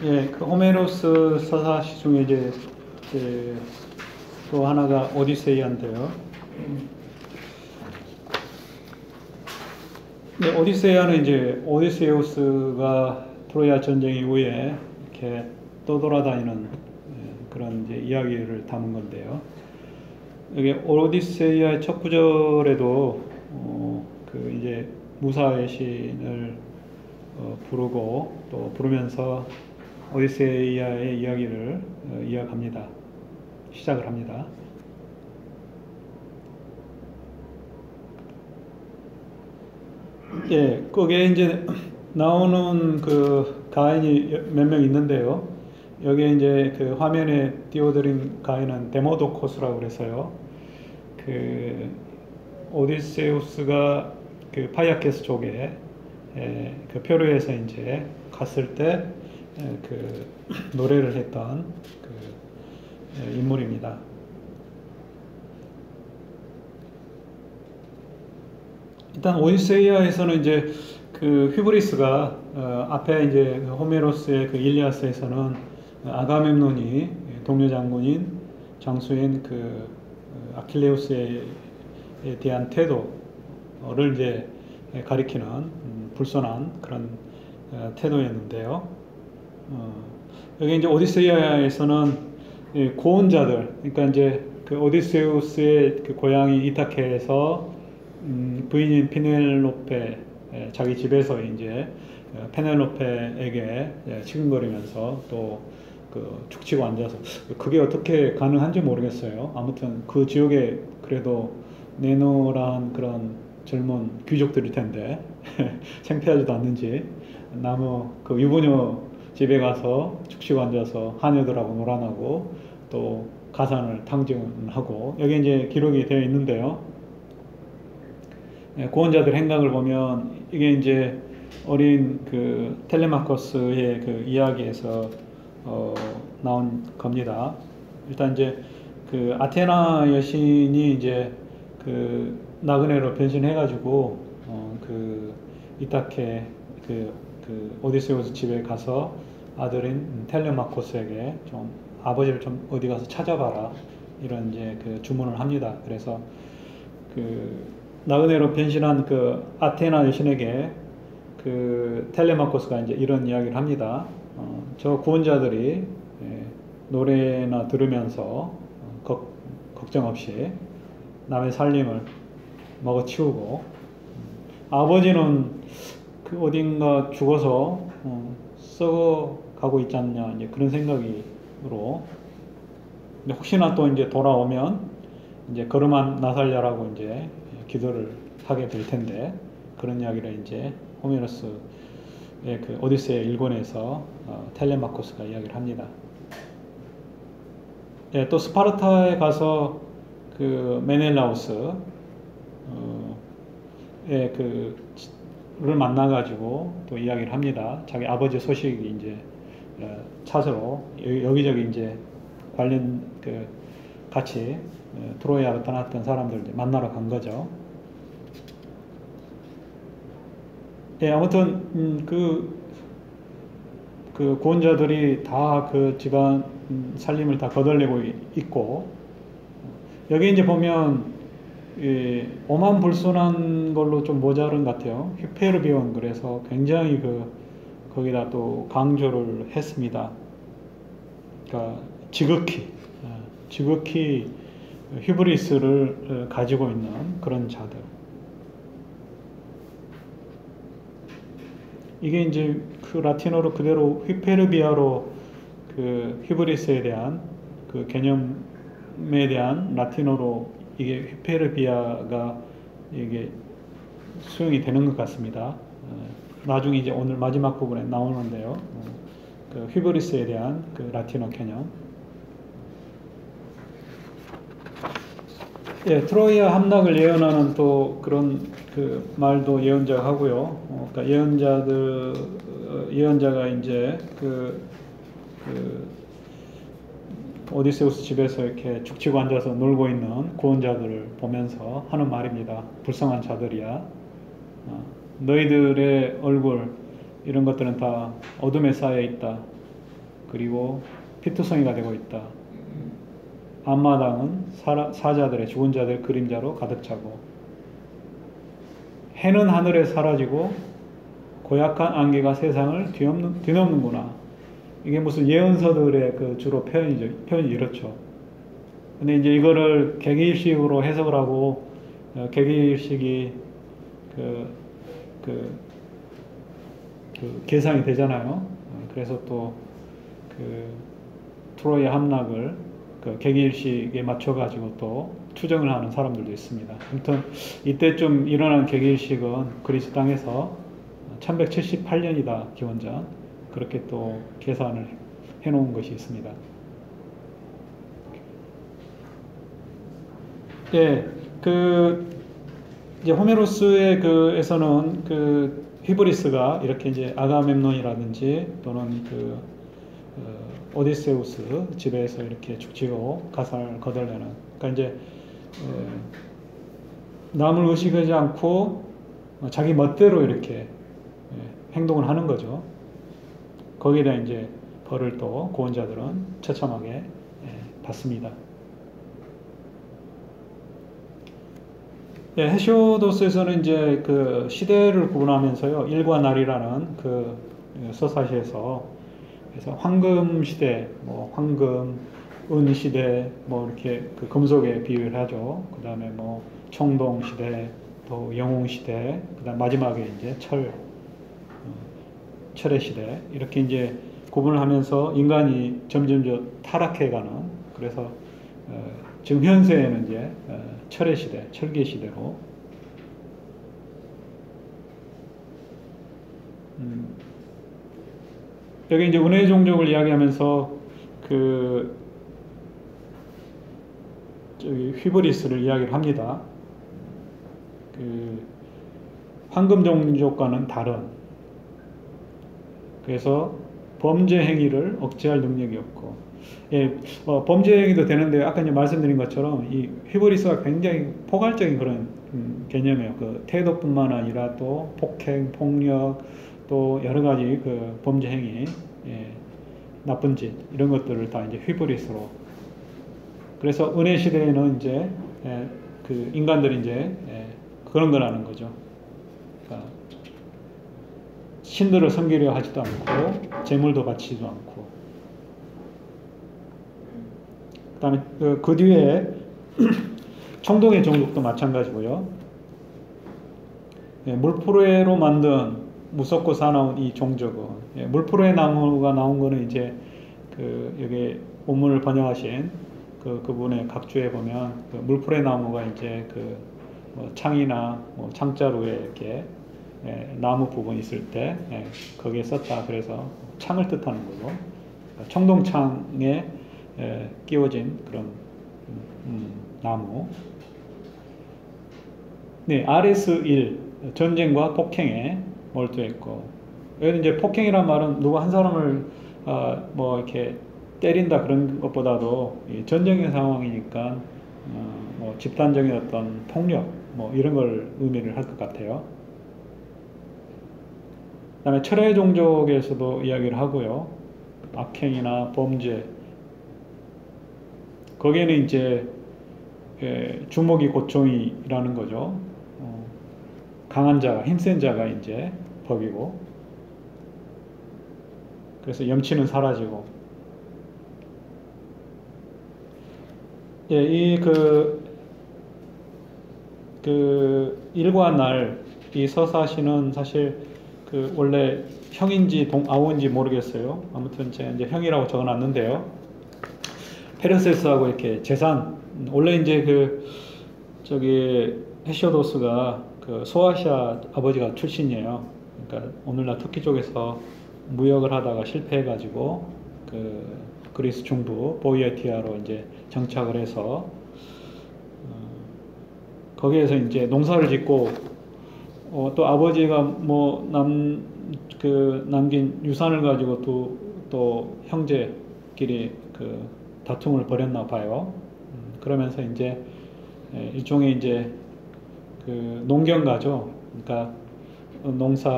예, 그 호메로스 서사시 중에 이제 또 하나가 오디세이아인데요. 네, 오디세이아는 이제 오디세우스가 트로야 전쟁 이후에 이렇게 떠돌아다니는 그런 이제 이야기를 담은 건데요. 여기 오디세이아의 첫 구절에도 그 이제 무사의 신을 부르고 또 부르면서 오디세이아의 이야기를 이어갑니다. 시작을 합니다. 예, 거기에 이제 나오는 그 가인이 몇 명 있는데요. 여기에 이제 그 화면에 띄워드린 가인은 데모도코스라고 그래서요. 그 오디세우스가 그 파이아케스 쪽에 그 표류해서 이제 갔을 때 그 노래를 했던 그 인물입니다. 일단 오디세이아에서는 이제 그 휘브리스가 앞에 이제 호메로스의 그 일리아스에서는 아가멤논이 동료 장군인 장수인 그 아킬레우스에 대한 태도를 이제 가리키는 불손한 그런 태도였는데요. 여기 이제 오디세이아에서는 고혼자들, 그러니까 이제 그 오디세우스의 그 고향이 이타케에서 부인인 피넬로페 자기 집에서 이제 페넬로페에게 치근거리면서 또 그 죽치고 앉아서 그게 어떻게 가능한지 모르겠어요. 아무튼 그 지역에 그래도 네노란 그런 젊은 귀족들일 텐데 창피하지도 않는지 나무 그 유부녀 집에 가서 죽치고 앉아서 하녀들하고 놀아나고 또 가산을 탕진하고 여기 이제 기록이 되어 있는데요. 구원자들 행각을 보면 이게 이제 어린 그 텔레마코스의 그 이야기에서 나온 겁니다. 일단 이제 그 아테나 여신이 이제 그 나그네로 변신해가지고 그 이타케 그 오디세우스 집에 가서 아들인 텔레마코스에게 좀 아버지를 좀 어디 가서 찾아봐라 이런 이제 그 주문을 합니다. 그래서 그 나그네로 변신한 그 아테나 여신에게 그 텔레마코스가 이제 이런 이야기를 합니다. 저 구원자들이 노래나 들으면서 걱정 없이 남의 살림을 먹어치우고 아버지는 그 어딘가 죽어서 썩어 가고 있지 않냐 이제 그런 생각으로 혹시나 또 이제 돌아오면 이제 걸음한 나살려라고 이제 기도를 하게 될 텐데 그런 이야기를 이제 호메로스의 그 오디세이 1권에서 텔레마코스가 이야기를 합니다. 예, 또 스파르타에 가서 그 메넬라우스 그를 만나가지고 또 이야기를 합니다. 자기 아버지 소식이 이제 찾으러 여기저기 이제 관련 그 같이 트로이아로 떠났던 사람들 이제 만나러 간 거죠. 예, 아무튼 그 구원자들이 다 그 집안 살림을 다 거덜내고 있고 여기 이제 보면 오만불손한 걸로 좀 모자른 것 같아요. 히페르비온 그래서 굉장히 거기다 또 강조를 했습니다. 그러니까 지극히 히브리스를 가지고 있는 그런 자들. 이게 이제 그 라틴어로 그대로 히페르비아로 그 히브리스에 대한 그 개념에 대한 라틴어로 이게 히페르비아가 이게 수용이 되는 것 같습니다. 나중에 이제 오늘 마지막 부분에 나오는데요. 그 히브리스에 대한 그 라틴어 개념. 예, 트로이아 함락을 예언하는 또 그런 그 말도 예언자가 하고요. 그러니까 예언자가 이제 오디세우스 집에서 이렇게 죽치고 앉아서 놀고 있는 구원자들을 보면서 하는 말입니다. 불쌍한 자들이야. 너희들의 얼굴 이런 것들은 다 어둠에 쌓여 있다. 그리고 피투성이가 되고 있다. 앞마당은 사자들의 죽은 자들의 그림자로 가득 차고 해는 하늘에 사라지고 고약한 안개가 세상을 뒤덮는구나. 이게 무슨 예언서들의 그 주로 표현이 이렇죠. 근데 이제 이거를 개기일식으로 해석을 하고 개기일식이 계산이 되잖아요. 그래서 또 트로이 함락을 개기일식에 맞춰가지고 또 추정을 하는 사람들도 있습니다. 아무튼 이때쯤 일어난 개기일식은 그리스 땅에서 1178년이다 기원전, 그렇게 또 계산을 해놓은 것이 있습니다. 예, 이제 호메로스의 에서는 히브리스가 이렇게 이제 아가멤논이라든지 또는 오디세우스 집에서 이렇게 죽치고 가상을 거덜내는, 그러니까 이제 남을 의식하지 않고 자기 멋대로 이렇게 행동을 하는 거죠. 거기에 대한 이제 벌을 또 고원자들은 처참하게 받습니다. 헤시오도스에서는 이제 시대를 구분하면서요, 일과 날이라는 서사시에서, 그래서 황금 시대, 뭐 황금, 은 시대, 뭐 이렇게 금속에 비유를 하죠. 그 다음에 뭐 청동 시대, 또 영웅 시대, 그 다음 마지막에 이제 철의 시대, 이렇게 이제 구분을 하면서 인간이 점점 타락해가는, 그래서 지금 현세에는 이제 철의 시대, 철기 시대로 여기 이제 은혜의 종족을 이야기하면서 휘브리스를 이야기를 합니다. 황금 종족과는 다른, 그래서 범죄 행위를 억제할 능력이 없고, 범죄 행위도 되는데 아까 이제 말씀드린 것처럼 이 휘브리스가 굉장히 포괄적인 그런 개념이에요. 태도뿐만 아니라 또 폭행, 폭력, 또 여러 가지 범죄 행위, 나쁜 짓, 이런 것들을 다 이제 휘브리스로. 그래서 은혜 시대에는 이제 인간들이 이제 그런 거라는 거죠. 그러니까 신들을 섬기려 하지도 않고 재물도 바치지도 않고. 그다음에 그 뒤에 청동의 종족도 마찬가지고요. 물푸레로 만든 무섭고 사나운 이 종족은, 물푸레 나무가 나온 거는 이제 여기 본문을 번역하신 그분의 각주에 보면 물푸레 나무가 이제 뭐 창이나 뭐 창자루에 이렇게 나무 부분이 있을 때 거기에 썼다. 그래서 창을 뜻하는 거고, 청동창에 끼워진 그런 나무. RS1 전쟁과 폭행에 몰두했고, 여기 이제 폭행이란 말은 누구 한 사람을 뭐 이렇게 때린다 그런 것보다도 전쟁의 상황이니까 뭐 집단적인 어떤 폭력 뭐 이런 걸 의미를 할 것 같아요. 그다음에 철의 종족에서도 이야기를 하고요. 악행이나 범죄, 거기에는 이제 주먹이 고총이라는 거죠. 강한 자가, 힘센 자가 이제 법이고, 그래서 염치는 사라지고, 이 일과 날, 이 서사시는 사실 원래 형인지 아우인지 모르겠어요. 아무튼 제가 이제 형이라고 적어놨는데요. 페르세스하고 이렇게 재산, 원래 이제 헤시오도스가 소아시아 아버지가 출신이에요. 그러니까 오늘날 터키 쪽에서 무역을 하다가 실패해가지고 그리스 중부 보이에티아로 이제 정착을 해서 거기에서 이제 농사를 짓고, 또 아버지가 뭐 남긴 유산을 가지고 또 형제끼리 다툼을 벌였나 봐요. 그러면서 이제 일종의 이제 농경가죠. 그러니까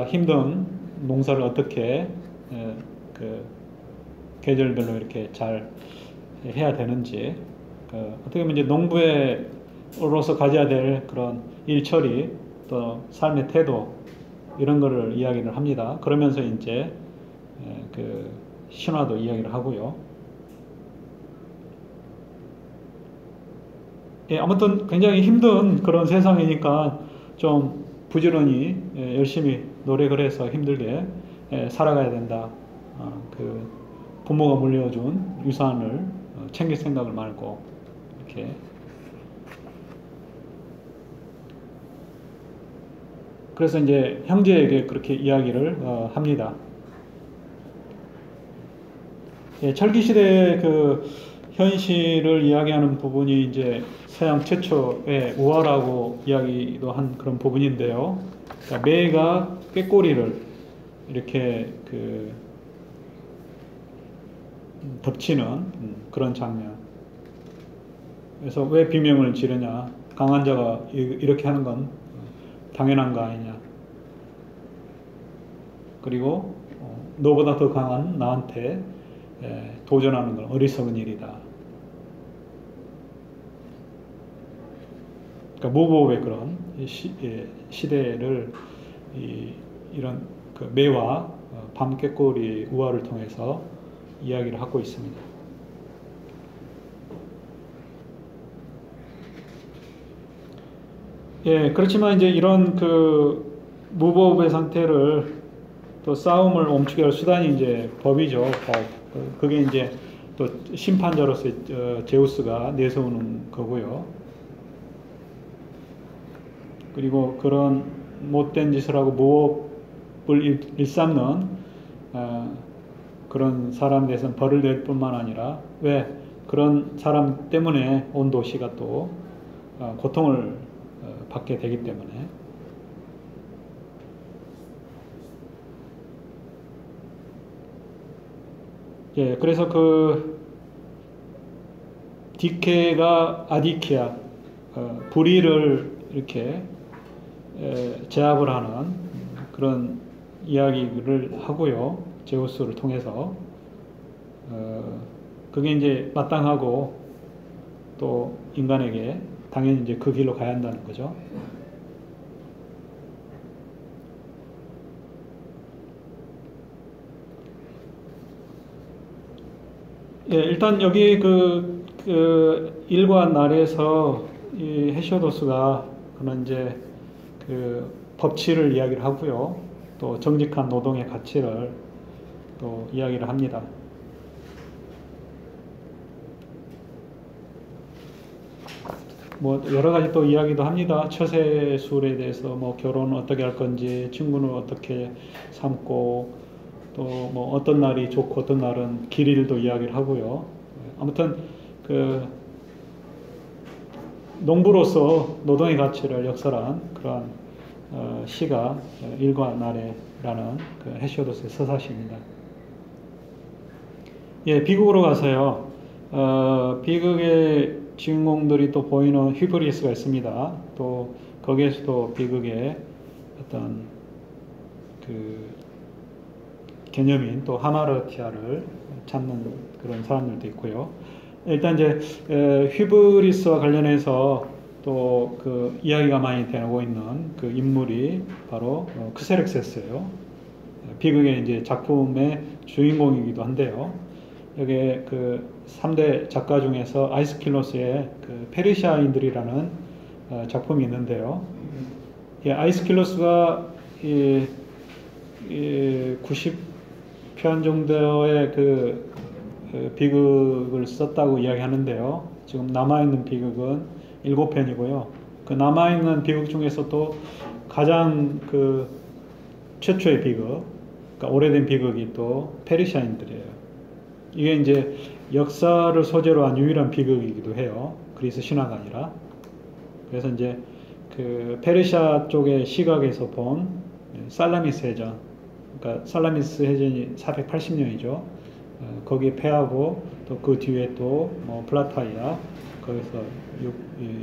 힘든 농사를 어떻게 계절별로 이렇게 잘 해야 되는지, 어떻게 보면 이제 농부로서 가져야 될 그런 일처리, 또 삶의 태도, 이런 거를 이야기를 합니다. 그러면서 이제 그 신화도 이야기를 하고요. 아무튼 굉장히 힘든 그런 세상이니까 좀 부지런히 열심히 노력을 해서 힘들게 살아가야 된다. 그 부모가 물려준 유산을 챙길 생각을 말고 이렇게. 그래서 이제 형제에게 그렇게 이야기를 합니다. 철기 시대의 그 현실을 이야기하는 부분이 이제 서양 최초의 우화라고 이야기도 한 그런 부분인데요. 그러니까 매가 꾀꼬리를 이렇게 그 덮치는 그런 장면. 그래서 왜 비명을 지르냐? 강한 자가 이렇게 하는 건 당연한 거 아니냐? 그리고 너보다 더 강한 나한테 도전하는 건 어리석은 일이다. 그러니까 무법의 그런 시대를 이런 그 매와 밤꾀꼬리 우화를 통해서 이야기를 하고 있습니다. 그렇지만 이제 이런 그 무법의 상태를 또 싸움을 멈추게 할 수단이 이제 법이죠. 법. 그게 이제 또 심판자로서 제우스가 내세우는 거고요. 그리고 그런 못된 짓을 하고 무법을 일삼는 그런 사람에 대해서는 벌을 낼 뿐만 아니라, 왜 그런 사람 때문에 온 도시가 또 고통을 받게 되기 때문에. 그래서 그 디케가 아디키아, 불의를 이렇게 제압을 하는 그런 이야기를 하고요. 제우스를 통해서. 그게 이제 마땅하고 또 인간에게 당연히 이제 그 길로 가야 한다는 거죠. 일단 여기 그 일과 날에서 이 헤시오도스가 그런 이제 그 법치를 이야기를 하고요. 또 정직한 노동의 가치를 또 이야기를 합니다. 뭐 여러 가지 또 이야기도 합니다. 처세술에 대해서 뭐 결혼을 어떻게 할 건지, 친구는 어떻게 삼고, 또 뭐 어떤 날이 좋고 어떤 날은 길일도 이야기를 하고요. 아무튼 그 농부로서 노동의 가치를 역설한 그런 시가 일과 날에라는 그 헤시오도스의 서사시입니다. 비극으로 가서요. 비극의 주인공들이 또 보이는 휘브리스가 있습니다. 또 거기에서도 비극의 어떤 그 개념인 또 하마르티아를 찾는 그런 사람들도 있고요. 일단 이제 휘브리스와 관련해서 또 그 이야기가 많이 되고 있는 그 인물이 바로 크세렉세스예요. 비극의 이제 작품의 주인공이기도 한데요. 여기 그 3대 작가 중에서 아이스킬로스의 그 페르시아인들이라는 작품이 있는데요. 아이스킬로스가 90편 정도의 그 비극을 썼다고 이야기하는데요. 지금 남아있는 비극은 7편이고요. 그 남아있는 비극 중에서도 가장 그 최초의 비극, 그러니까 오래된 비극이 또 페르시아인들이에요. 이게 이제 역사를 소재로 한 유일한 비극이기도 해요. 그리스 신화가 아니라. 그래서 이제 그 페르시아 쪽의 시각에서 본 살라미스 해전, 그러니까 살라미스 해전이 480년이죠. 거기에 패하고 또 그 뒤에 또 뭐 플라타이아, 거기서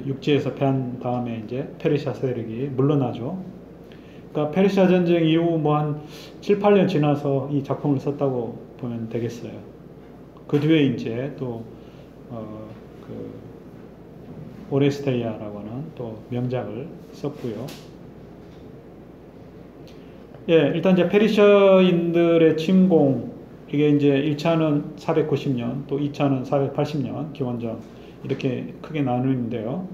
육지에서 패한 다음에 이제 페르시아 세력이 물러나죠. 그러니까 페르시아 전쟁 이후 뭐 한 7, 8년 지나서 이 작품을 썼다고 보면 되겠어요. 그 뒤에 이제 또 그 오레스테이아라고 하는 또 명작을 썼고요. 예, 일단 이제 페르시아인들의 침공, 이게 이제 1차는 490년, 또 2차는 480년 기원전 이렇게 크게 나누는데요.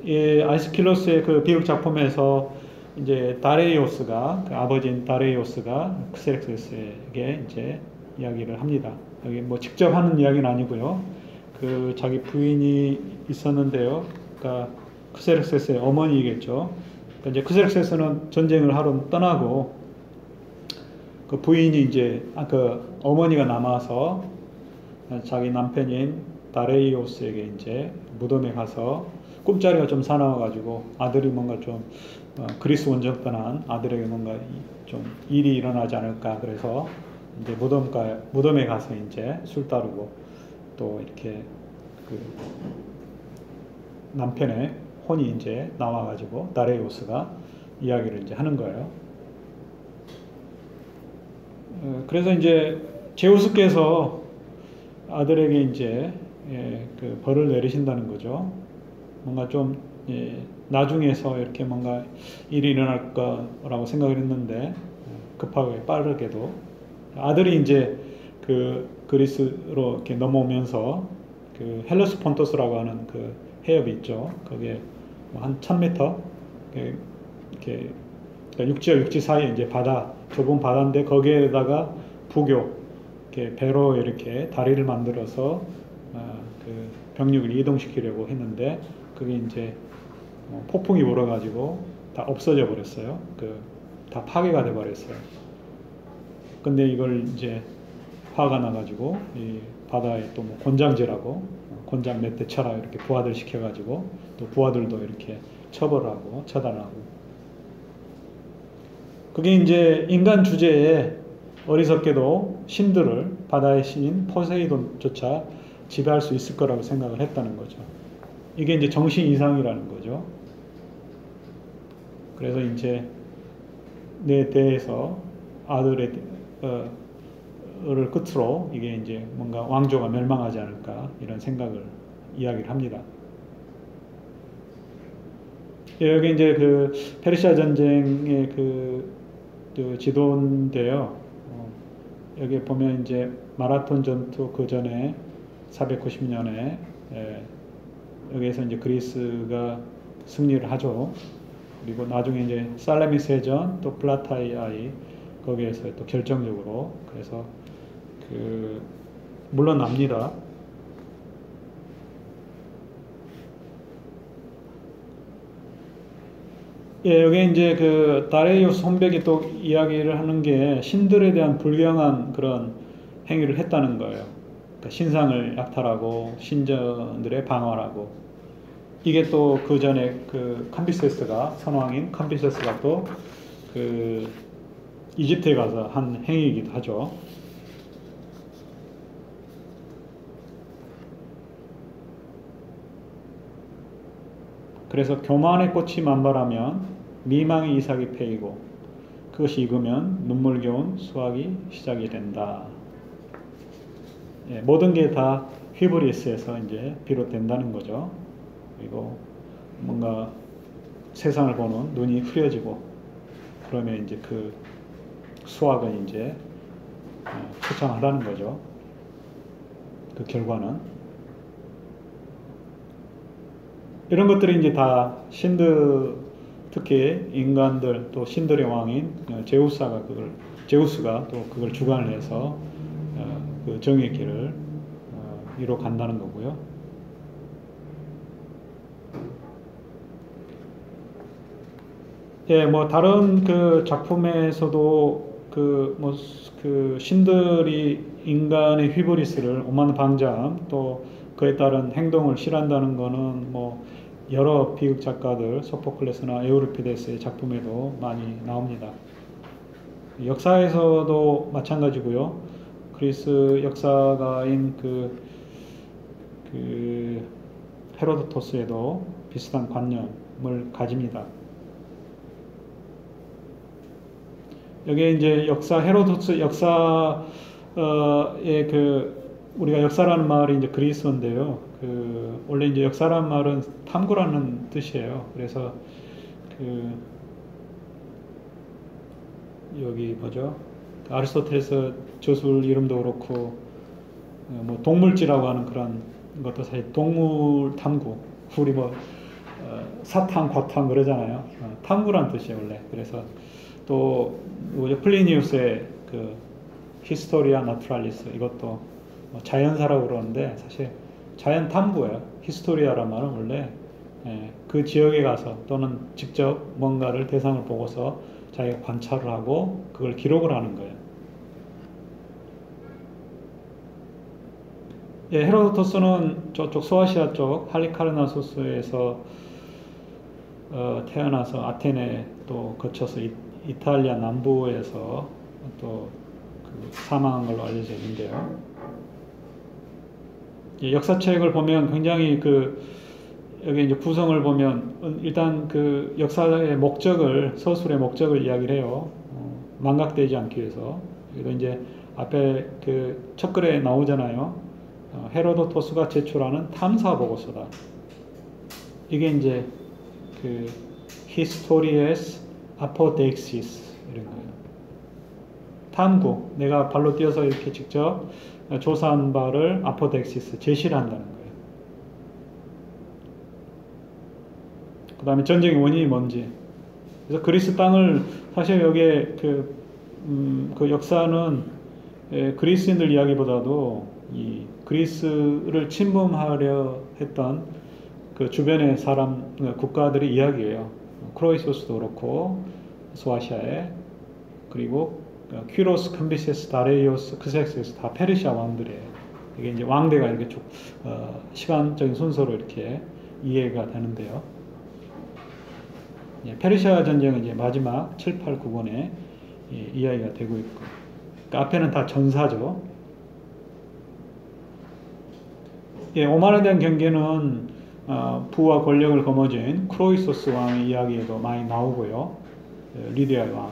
예, 아이스킬로스의 그 비극 작품에서 이제 다레이오스가, 그 아버지인 다레이오스가 크세렉세스에게 이제 이야기를 합니다. 여기 뭐 직접 하는 이야기는 아니고요. 그 자기 부인이 있었는데요. 그러니까 크세렉세스의 어머니겠죠. 그러니까 이제 크세렉세스는 전쟁을 하러 떠나고 그 부인이 이제 그 어머니가 남아서 자기 남편인 다레이오스에게 이제 무덤에 가서 꿈자리가 좀 사나워가지고 아들이 뭔가 좀 그리스 원정 떠난 아들에게 뭔가 좀 일이 일어나지 않을까, 그래서 이제 무덤에 가서 이제 술 따르고 또 이렇게 그 남편의 혼이 이제 나와가지고 다레이오스가 이야기를 이제 하는 거예요. 그래서 이제 제우스께서 아들에게 이제 그 벌을 내리신다는 거죠. 뭔가 좀 나중에서 이렇게 뭔가 일이 일어날 거라고 생각을 했는데 급하게 빠르게도 아들이 이제 그 그리스로 이렇게 넘어오면서 그 헬레스폰토스라고 하는 그 해협이 있죠. 거기에 한 1000m 이렇게 그러니까 육지와 육지 사이에 이제 바다, 좁은 바다인데 거기에다가 부교 이렇게 배로 이렇게 다리를 만들어서 그 병력을 이동시키려고 했는데 그게 이제 폭풍이 불어가지고 다 없어져 버렸어요. 다 파괴가 돼 버렸어요. 근데 이걸 이제 화가 나가지고 이 바다에 또 뭐 곤장제라고 곤장 몇 대 쳐라 이렇게 부하들 시켜가지고 또 부하들도 이렇게 처벌하고 처단하고, 그게 이제 인간 주제에 어리석게도 신들을, 바다의 신인 포세이돈조차 지배할 수 있을 거라고 생각을 했다는 거죠. 이게 이제 정신 이상이라는 거죠. 그래서 이제 내 대에서 아들의 를 끝으로 이게 이제 뭔가 왕조가 멸망하지 않을까 이런 생각을 이야기를 합니다. 여기 이제 그 페르시아 전쟁의 그 지도인데요. 여기 보면 이제 마라톤 전투 그 전에 490년에 여기에서 이제 그리스가 승리를 하죠. 그리고 나중에 이제 살라미스해전 또 플라타이아이 거기에서 또 결정적으로 그래서 물러납니다. 예, 여기 이제 그 다레이오스 혼백이 또 이야기를 하는 게 신들에 대한 불경한 그런 행위를 했다는 거예요. 그러니까 신상을 약탈하고 신전들의 방어하고, 이게 또 그 전에 그 캄비세스가 선왕인 캄비세스가 또 그 이집트에 가서 한 행위이기도 하죠. 그래서 교만의 꽃이 만발하면 미망의 이삭이 패이고 그것이 익으면 눈물겨운 수확이 시작이 된다. 예, 모든 게 다 히브리스에서 이제 비롯된다는 거죠. 그리고 뭔가 세상을 보는 눈이 흐려지고 그러면 이제 그 수확은 이제 처참하다는 거죠. 그 결과는. 이런 것들이 이제 다 신들, 특히 인간들 또 신들의 왕인 제우스가 또 그걸 주관을 해서 그 정의의 길을 이뤄 간다는 거고요. 예, 뭐 다른 그 작품에서도 그 신들이 인간의 휘브리스를 오만방자함 또 그에 따른 행동을 실한다는 거는 뭐 여러 비극 작가들 소포클레스나 에우리피데스의 작품에도 많이 나옵니다. 역사에서도 마찬가지고요. 그리스 역사가인 그 헤로도토스에도 비슷한 관념을 가집니다. 여기에 이제 헤로도토스 역사의 그 우리가 역사라는 말이 이제 그리스어인데요. 원래 이제 역사라는 말은 탐구라는 뜻이에요. 그래서 여기 뭐죠? 아리스토텔레스 저술 이름도 그렇고 뭐 동물지라고 하는 그런 것도 사실 동물 탐구. 우리 뭐 사탕, 과탕 그러잖아요. 탐구란 뜻이에요 원래. 그래서 또 플리니우스의 그 히스토리아 나투랄리스 이것도 자연사라고 그러는데 사실 자연 탐구예요. 히스토리아란 말은 원래 그 지역에 가서 또는 직접 뭔가를 대상을 보고서 자기가 관찰을 하고 그걸 기록을 하는 거예요. 예, 헤로도토스는 저쪽 소아시아 쪽 할리카르나소스에서 태어나서 아테네 또 거쳐서 이탈리아 남부에서 또 사망한 걸로 알려져 있는데요. 예, 역사책을 보면 굉장히 여기 이제 구성을 보면 일단 그 역사의 목적을 서술의 목적을 이야기를 해요. 망각되지 않기 위해서. 그리고 이제 앞에 그 첫 글에 나오잖아요. 헤로도토스가 제출하는 탐사 보고서다. 이게 이제 그 Histories Apodeixis 이런 거예요. 탐구, 내가 발로 뛰어서 이렇게 직접 조사한 바를 아포덱시스, 제시를 한다는 거예요. 그 다음에 전쟁의 원인이 뭔지. 그래서 그리스 땅을, 사실 여기에 그 역사는 그리스인들 이야기보다도 이 그리스를 침범하려 했던 그 주변의 국가들의 이야기예요. 크로이소스도 그렇고, 소아시아에, 그리고 퀴로스, 캄비세스, 다레이오스, 크섹세스 다 페르시아 왕들이에요. 이게 이제 왕대가 이렇게 쭉 시간적인 순서로 이렇게 이해가 되는데요. 예, 페르시아 전쟁은 이제 마지막 7, 8, 9권에 이야기가 되고 있고, 그러니까 앞에는 다 전사죠. 예, 오만에 대한 경계는 부와 권력을 거머쥔 크로이소스 왕의 이야기에도 많이 나오고요. 리디아의 왕.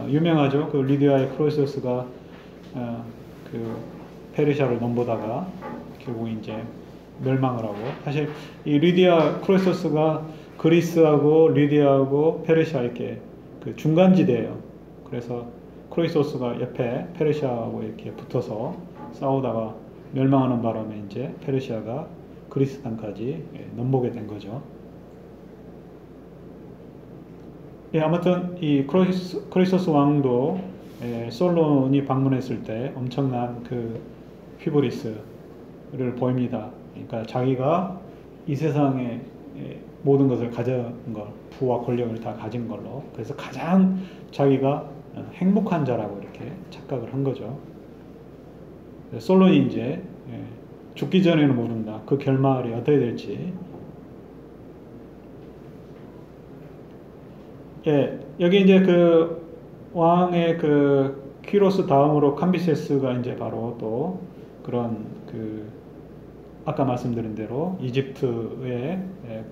유명하죠. 그 리디아의 크로이소스가 그 페르시아를 넘보다가 결국 이제 멸망을 하고, 사실 이 리디아 크로이소스가 그리스하고 리디아하고 페르시아 이렇게 그 중간지대예요. 그래서 크로이소스가 옆에 페르시아하고 이렇게 붙어서 싸우다가 멸망하는 바람에 이제 페르시아가 그리스 땅까지 넘보게 된 거죠. 예, 아무튼 이 크로이소스 왕도 솔론이 방문했을 때 엄청난 그 휘브리스를 보입니다. 그러니까 자기가 이 세상의 모든 것을 가진 걸, 부와 권력을 다 가진 걸로, 그래서 가장 자기가 행복한 자라고 이렇게 착각을 한 거죠. 솔론이 이제 죽기 전에는 모른다. 그 결말이 어떻게 될지. 예, 여기 이제 그 왕의 그 퀴로스 다음으로 캄비세스가 이제 바로 또 그런 그 아까 말씀드린 대로 이집트에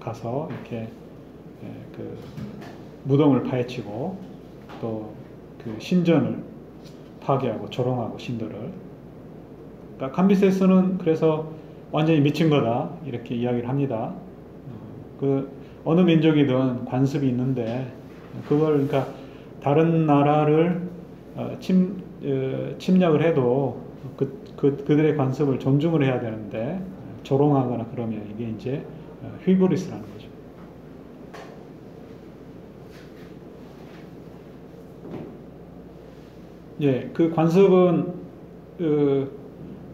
가서 이렇게 그 무덤을 파헤치고 또 그 신전을 파괴하고 조롱하고 신들을. 그러니까 캄비세스는 그래서 완전히 미친 거다 이렇게 이야기를 합니다. 그 어느 민족이든 관습이 있는데 그걸 그러니까 다른 나라를 침략을 해도 그들의 관습을 존중을 해야 되는데 조롱하거나 그러면 이게 이제 휘브리스라는 거죠. 예, 그 관습은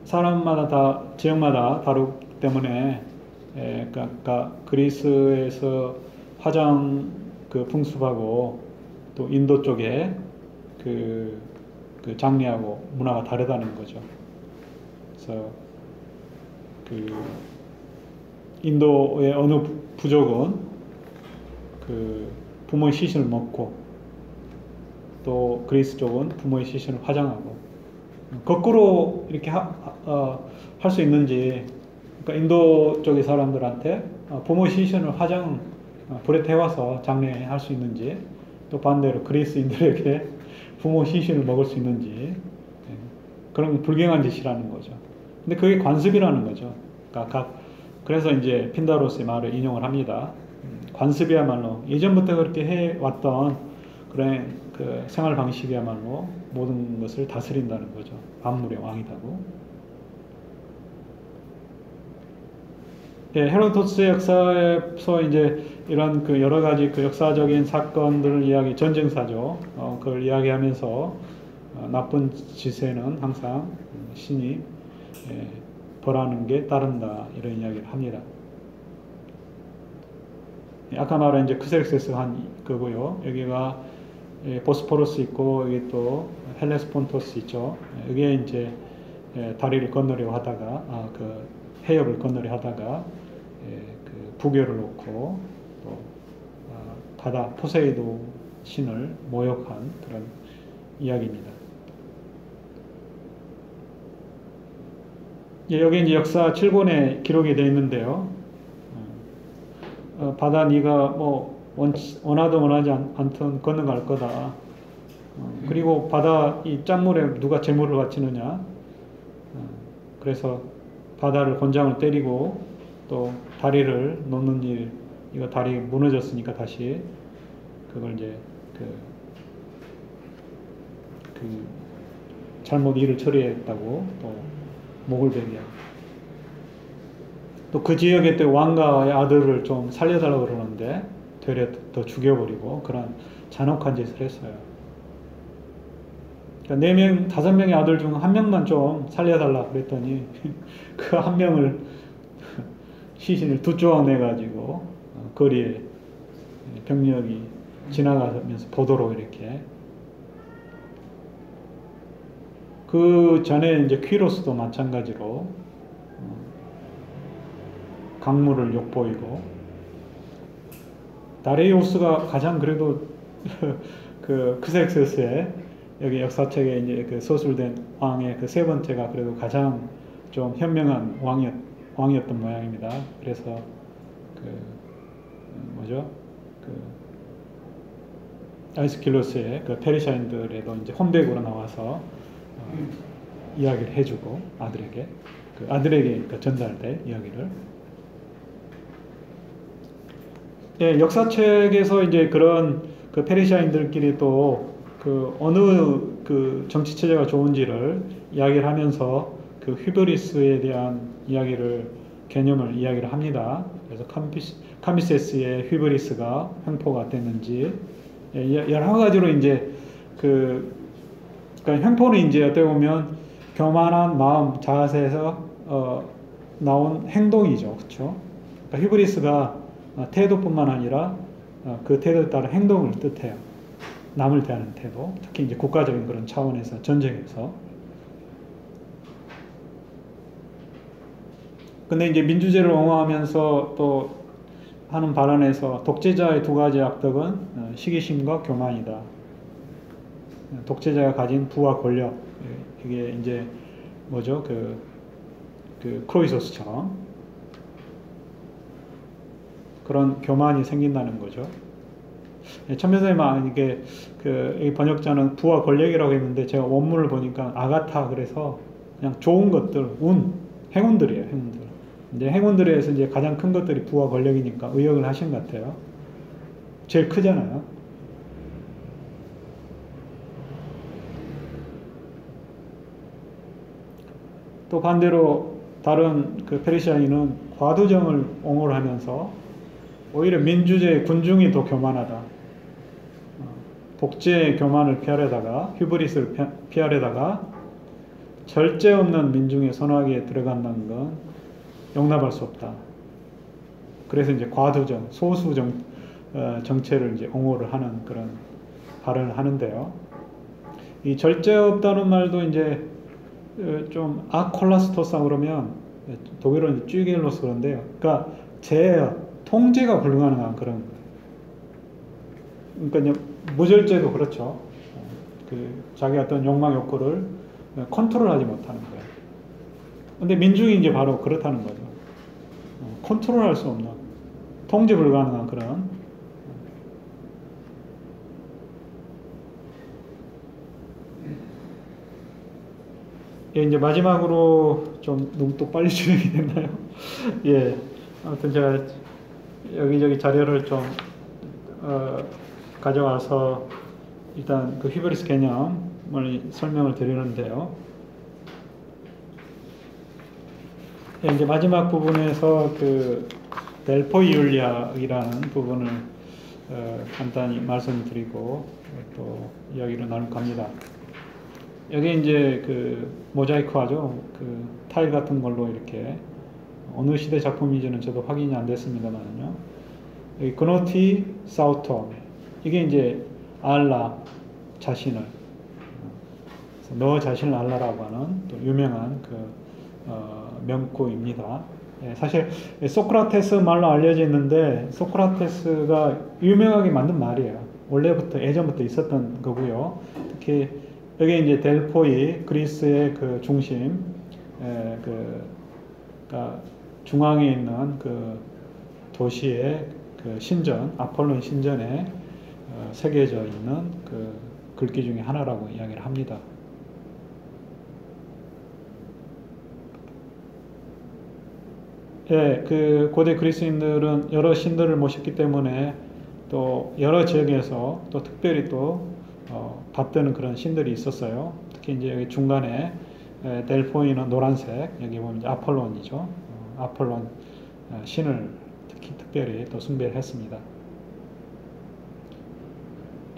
사람마다 다 지역마다 다르기 때문에 그러니까 그리스에서 화장 그 풍습하고 또 인도 쪽에 그 장례하고 문화가 다르다는 거죠. 그래서 그 인도의 어느 부족은 그 부모의 시신을 먹고 또 그리스 쪽은 부모의 시신을 화장하고 거꾸로 이렇게 할 수 있는지, 그러니까 인도 쪽의 사람들한테 부모 시신을 불에 태워서 장례할 수 있는지, 또 반대로 그리스인들에게 부모 시신을 먹을 수 있는지, 그런 불경한 짓이라는 거죠. 근데 그게 관습이라는 거죠. 그러니까 그래서 이제 핀다로스의 말을 인용을 합니다. 관습이야말로 예전부터 그렇게 해왔던 그런 그 생활 방식이야말로 모든 것을 다스린다는 거죠. 만물의 왕이라고. 예, 헤로도트의 역사에서 이제 이런 그 여러 가지 그 역사적인 사건들을 전쟁사죠. 그걸 이야기하면서 나쁜 짓에는 항상 신이 벌하는 게 따른다 이런 이야기를 합니다. 아까 말한 이제 크세르세스 한 그거고요. 여기가 보스포러스 있고 여기 또 헬레스폰토스 있죠. 여기에 이제 다리를 건너려고 하다가 그 해협을 건너려 하다가 그 부교를 놓고 또 바다 포세이돈 신을 모욕한 그런 이야기입니다. 여기 이제 역사 7권에 기록이 되어 있는데요. 바다 네가 뭐 원하든 원하지 않든 건너갈 거다. 그리고 바다 이 짠물에 누가 재물을 바치느냐. 그래서 바다를 곤장을 때리고 또 다리를 놓는 일, 이거 다리 무너졌으니까 다시 그걸 이제 그 잘못 일을 처리했다고 또 목을 베게 또 그 지역에 또 왕가의 아들을 좀 살려달라고 그러는데 되려 더 죽여버리고 그런 잔혹한 짓을 했어요. 그러니까 4명, 5명의 아들 중 1명만 좀 살려달라 그랬더니 그 1명을 시신을 2조각 내가지고 거리에 병력이 지나가면서 보도록 이렇게 그 전에 이제 퀴로스도 마찬가지로 강물을 욕보이고 다리우스가 가장 그래도 그 크섹세스의 여기 역사책에 이제 그 서술된 왕의 그 3번째가 그래도 가장 좀 현명한 왕이었던 모양입니다. 그래서 아이스킬로스의 그 페르시아인들에도 이제 혼백으로 나와서 이야기를 해주고 아들에게 전달될 이야기를. 예, 역사책에서 이제 그런 그 페르시아인들끼리 또 그 어느 그 정치 체제가 좋은지를 이야기를 하면서 그 휘브리스에 대한 개념을 이야기를 합니다. 그래서 카미세스의 휘브리스가 횡포가 됐는지, 여러 가지로 이제 그러니까 횡포는 이제 어떻게 보면 교만한 마음, 자세에서 나온 행동이죠, 그렇죠? 그러니까 휘브리스가 태도뿐만 아니라 그 태도에 따른 행동을 뜻해요. 남을 대하는 태도, 특히 이제 국가적인 그런 차원에서 전쟁에서. 근데 이제 민주제를 옹호하면서 또 하는 발언에서 독재자의 2가지 악덕은 시기심과 교만이다. 독재자가 가진 부와 권력, 이게 이제 뭐죠? 그 크로이소스처럼 그런 교만이 생긴다는 거죠. 천변선생님 이게 이 번역자는 부와 권력이라고 했는데 제가 원문을 보니까 아가타 그래서 그냥 좋은 것들, 행운들이에요, 행운들. 이제 행운들에서 이제 가장 큰 것들이 부와 권력이니까 의역을 하신 것 같아요. 제일 크잖아요. 또 반대로 다른 그 페르시아인은 과도정을 옹호를 하면서 오히려 민주제의 군중이 더 교만하다. 독재의 교만을 피하려다가 휘브리스를 피하려다가 절제 없는 민중의 선악에 들어간다는 건 용납할 수 없다. 그래서 이제 과도정, 소수 정체를 이제 옹호를 하는 그런 발언을 하는데요. 이 절제 없다는 말도 이제 좀 아콜라스토사 그러면 독일어는 쥐겔로스 그런데요. 그러니까 통제가 불가능한 그런. 그러니까 무절제도 그렇죠. 자기 어떤 욕망 욕구를 컨트롤하지 못하는 거예요. 근데 민중이 이제 바로 그렇다는 거죠. 컨트롤할 수 없는, 통제 불가능한 그런. 예, 이제 마지막으로 좀 너무 또 빨리 진행이 됐나요? 예, 아무튼 제가 여기저기 자료를 좀 가져와서 일단 그 히브리스 개념을 설명을 드리는데요. 예, 이제 마지막 부분에서 그 델포이 윤리학이라는 부분을 간단히 말씀드리고 또 이야기를 나눌 겁니다. 여기 이제 그 모자이크화죠. 그 타일 같은 걸로 이렇게 어느 시대 작품인지는 저도 확인이 안 됐습니다만요. 여기 그노티 사우토 이게 이제 알라 자신을 너 자신을 알라라고 하는 또 유명한 그 명구입니다. 예, 사실 소크라테스 말로 알려져 있는데 소크라테스가 유명하게 만든 말이에요. 원래부터 예전부터 있었던 거고요. 특히 여기 이제 델포이 그리스의 그 중심, 그러니까 중앙에 있는 그 도시의 그 신전, 아폴론 신전에 새겨져 있는 그 글귀 중에 하나라고 이야기를 합니다. 예, 그 고대 그리스인들은 여러 신들을 모셨기 때문에 또 여러 지역에서 또 특별히 또 받드는 그런 신들이 있었어요. 특히 이제 여기 중간에 델포이는 노란색, 여기 보면 이제 아폴론이죠. 아폴론 신을 특별히 또 숭배를 했습니다.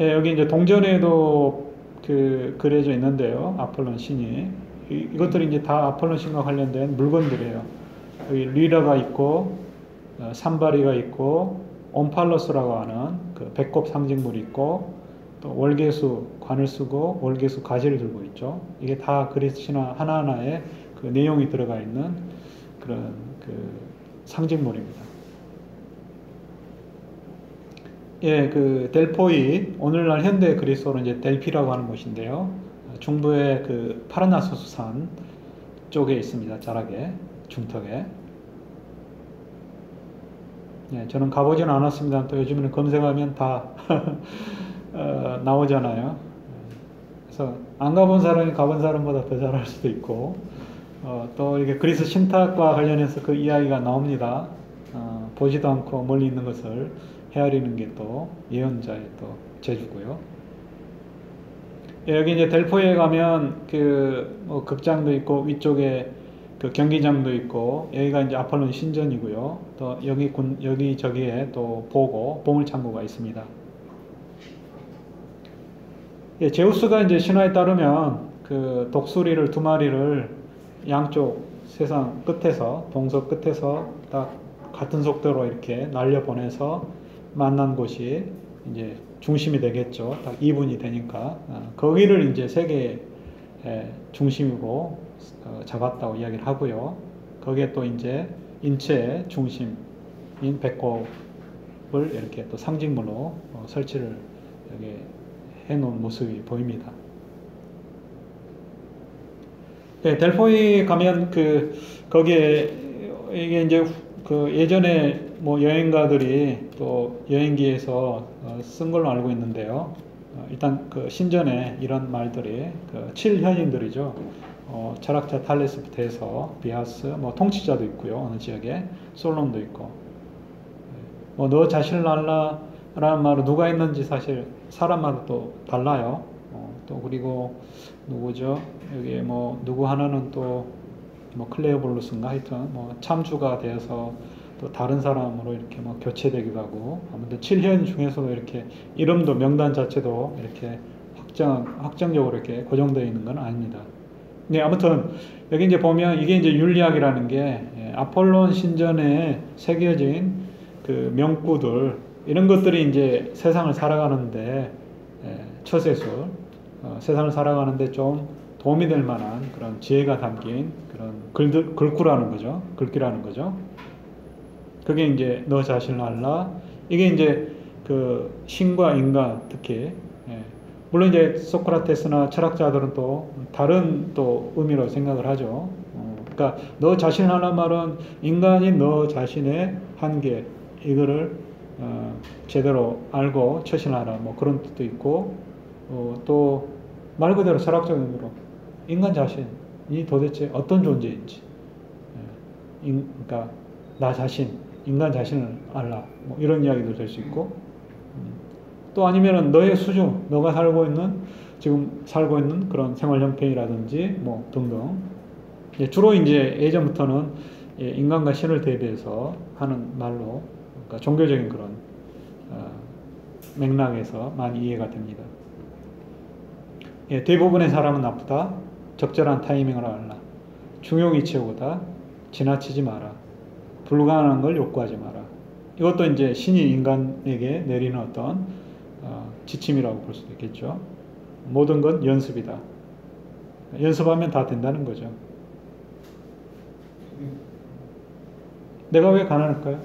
예, 여기 이제 동전에도 그 그려져 있는데요. 아폴론 신이 이것들이 이제 다 아폴론 신과 관련된 물건들이에요. 여기 리라가 있고 산바리가 있고 온팔러스라고 하는 그 배꼽 상징물이 있고 또 월계수 관을 쓰고 월계수 가지를 들고 있죠. 이게 다 그리스 신화 하나하나에 그 내용이 들어가 있는 그런 그 상징물입니다. 예, 그 델포이 오늘날 현대 그리스어로 이제 델피라고 하는 곳인데요. 중부의 그 파라나소스 산 쪽에 있습니다. 자락에 중턱에. 예, 저는 가보지는 않았습니다. 또 요즘에는 검색하면 다 나오잖아요. 그래서 안 가본 사람이 가본 사람보다 더 잘할 수도 있고, 또 이게 그리스 신탁과 관련해서 그 이야기가 나옵니다. 보지도 않고 멀리 있는 것을 헤아리는 게 또 예언자의 또 재주고요. 예, 여기 이제 델포에 가면 그 뭐 극장도 있고 위쪽에 그 경기장도 있고 여기가 이제 아폴론 신전이고요. 또 여기 저기에 또 보물 창고가 있습니다. 예, 제우스가 이제 신화에 따르면 그 독수리를 두 마리를 양쪽 세상 끝에서 동서 끝에서 딱 같은 속도로 이렇게 날려 보내서 만난 곳이 이제 중심이 되겠죠. 딱 2분이 되니까 거기를 이제 세계의 중심으로 잡았다고 이야기를 하고요. 거기에 또 이제 인체의 중심인 배꼽을 이렇게 또 상징물로 설치를 여기 해놓은 모습이 보입니다. 네, 델포이 가면 거기에 이게 이제 그 예전에 뭐 여행가들이 또 여행기에서 쓴 걸로 알고 있는데요. 일단 그 신전에 이런 말들이 그 7현인들이죠. 철학자 탈레스부터 해서 비아스, 뭐 통치자도 있고요. 어느 지역에 솔론도 있고. 뭐 너 자신을 알라라는 말은 누가 했는지 사실 사람마다 또 달라요. 또 그리고 누구죠? 여기 뭐 누구 하나는 또 뭐 클레오볼루스인가 하여튼 뭐 참주가 되어서 또 다른 사람으로 이렇게 뭐 교체되기도 하고 아무튼 7현 중에서도 이렇게 이름도 명단 자체도 이렇게 확정적으로 이렇게 고정되어 있는 건 아닙니다. 네, 아무튼 여기 이제 보면 이게 이제 윤리학이라는 게 아폴론 신전에 새겨진 그 명구들 이런 것들이 이제 세상을 살아가는데 처세술 세상을 살아가는데 좀 도움이 될 만한 그런 지혜가 담긴 그런 글귀라는 거죠. 그게 이제 너 자신을 알라. 이게 이제 그 신과 인간 특히 물론 이제 소크라테스나 철학자들은 또 다른 또 의미로 생각을 하죠. 그러니까 너 자신을 알라 말은 인간이 너 자신의 한계 이거를 제대로 알고 처신하라 뭐 그런 뜻도 있고 또 말 그대로 철학적인 의미로 인간 자신 도대체 어떤 존재인지, 그러니까 나 자신, 인간 자신을 알라, 뭐 이런 이야기도 될 수 있고, 또 아니면은 너의 수준, 너가 지금 살고 있는 그런 생활 형편이라든지 뭐 등등. 주로 이제 예전부터는 인간과 신을 대비해서 하는 말로, 그러니까 종교적인 그런 맥락에서 많이 이해가 됩니다. 대부분의 사람은 나쁘다. 적절한 타이밍을 알라. 중용이 최고다. 지나치지 마라. 불가능한 걸 욕구하지 마라. 이것도 이제 신이 인간에게 내리는 어떤 지침이라고 볼 수도 있겠죠. 모든 건 연습이다. 연습하면 다 된다는 거죠. 내가 왜 가난할까요?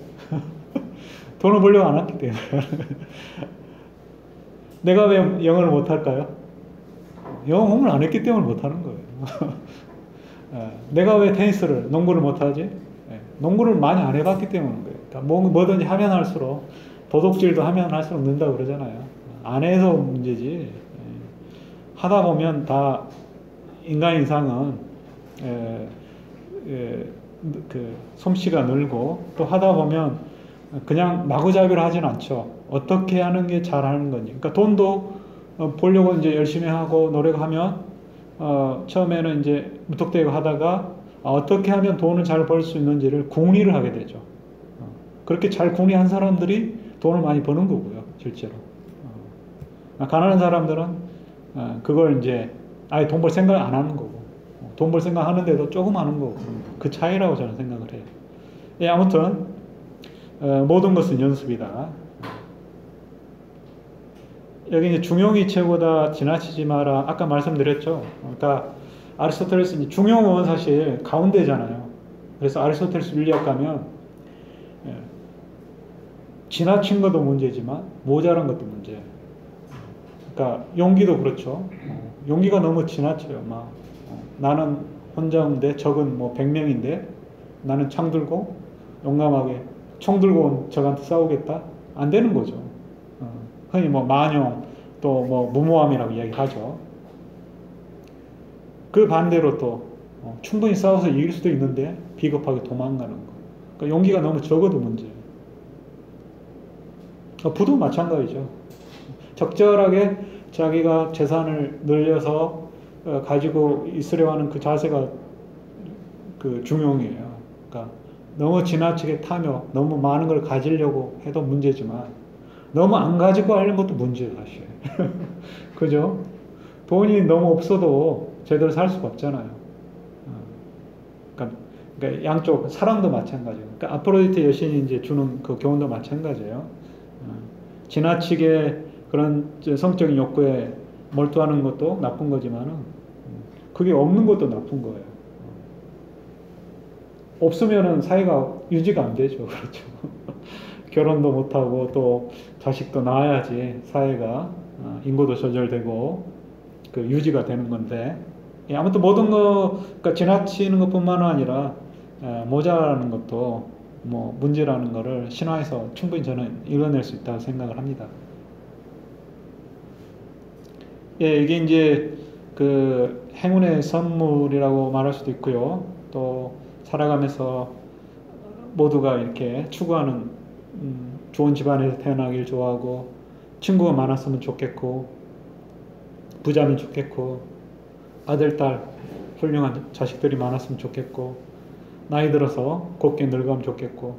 돈을 벌려고 안 했기 때문에. 내가 왜 영어를 못할까요? 영어 공부를 안 했기 때문에 못하는 거예요. 내가 왜 농구를 못하지? 농구를 많이 안 해봤기 때문인 거예요. 그러니까 뭐든지 하면 할수록, 도둑질도 하면 할수록 는다고 그러잖아요. 안 해서 문제지. 하다 보면 다 인간 이상은 그 솜씨가 늘고, 또 하다 보면 그냥 마구잡이로 하진 않죠. 어떻게 하는 게 잘하는 건지. 그러니까 돈도 보려고 이제 열심히 하고 노력하면 처음에는 이제 무턱대고 하다가 어떻게 하면 돈을 잘 벌 수 있는지를 궁리를 하게 되죠. 그렇게 잘 궁리한 사람들이 돈을 많이 버는 거고요, 실제로. 가난한 사람들은 그걸 이제 아예 돈 벌 생각을 안 하는 거고, 돈 벌 생각 하는데도 조금 하는 거고, 그 차이라고 저는 생각을 해요. 아무튼 모든 것은 연습이다. 여기 이제 중용이 최고다, 지나치지 마라. 아까 말씀드렸죠. 그러니까 아리스토텔레스, 중용은 사실 가운데잖아요. 그래서 아리스토텔레스 윤리학 가면 지나친 것도 문제지만 모자란 것도 문제예요. 그러니까 용기도 그렇죠. 용기가 너무 지나쳐요. 막 나는 혼자인데 적은 뭐 100명인데 나는 창 들고 용감하게 총 들고 온 적한테 싸우겠다? 안 되는 거죠. 흔히 뭐 만용, 또 뭐 무모함이라고 이야기하죠. 그 반대로 또 충분히 싸워서 이길 수도 있는데 비겁하게 도망가는 거. 그러니까 용기가 너무 적어도 문제예요. 부도 마찬가지죠. 적절하게 자기가 재산을 늘려서 가지고 있으려 하는 그 자세가 그 중용이에요. 그러니까 너무 지나치게 타며 너무 많은 걸 가지려고 해도 문제지만 너무 안 가지고 하려는 것도 문제예요, 사실. 그죠? 돈이 너무 없어도 제대로 살 수가 없잖아요. 그러니까 양쪽, 사랑도 마찬가지예요. 그러니까 아프로디테 여신이 이제 주는 그 교훈도 마찬가지예요. 지나치게 그런 성적인 욕구에 몰두하는 것도 나쁜 거지만은 그게 없는 것도 나쁜 거예요. 없으면은 사회가 유지가 안 되죠. 그렇죠. 결혼도 못하고 또 자식도 낳아야지 사회가 인구도 조절되고 그 유지가 되는 건데, 아무튼 모든 거, 그러니까 지나치는 것뿐만 아니라 모자라는 것도 뭐 문제라는 거를 신화에서 충분히 저는 읽어낼 수 있다고 생각을 합니다. 이게 이제 그 행운의 선물이라고 말할 수도 있고요. 또 살아가면서 모두가 이렇게 추구하는 좋은 집안에서 태어나길 좋아하고, 친구가 많았으면 좋겠고, 부자면 좋겠고, 아들, 딸, 훌륭한 자식들이 많았으면 좋겠고, 나이 들어서 곱게 늙으면 좋겠고,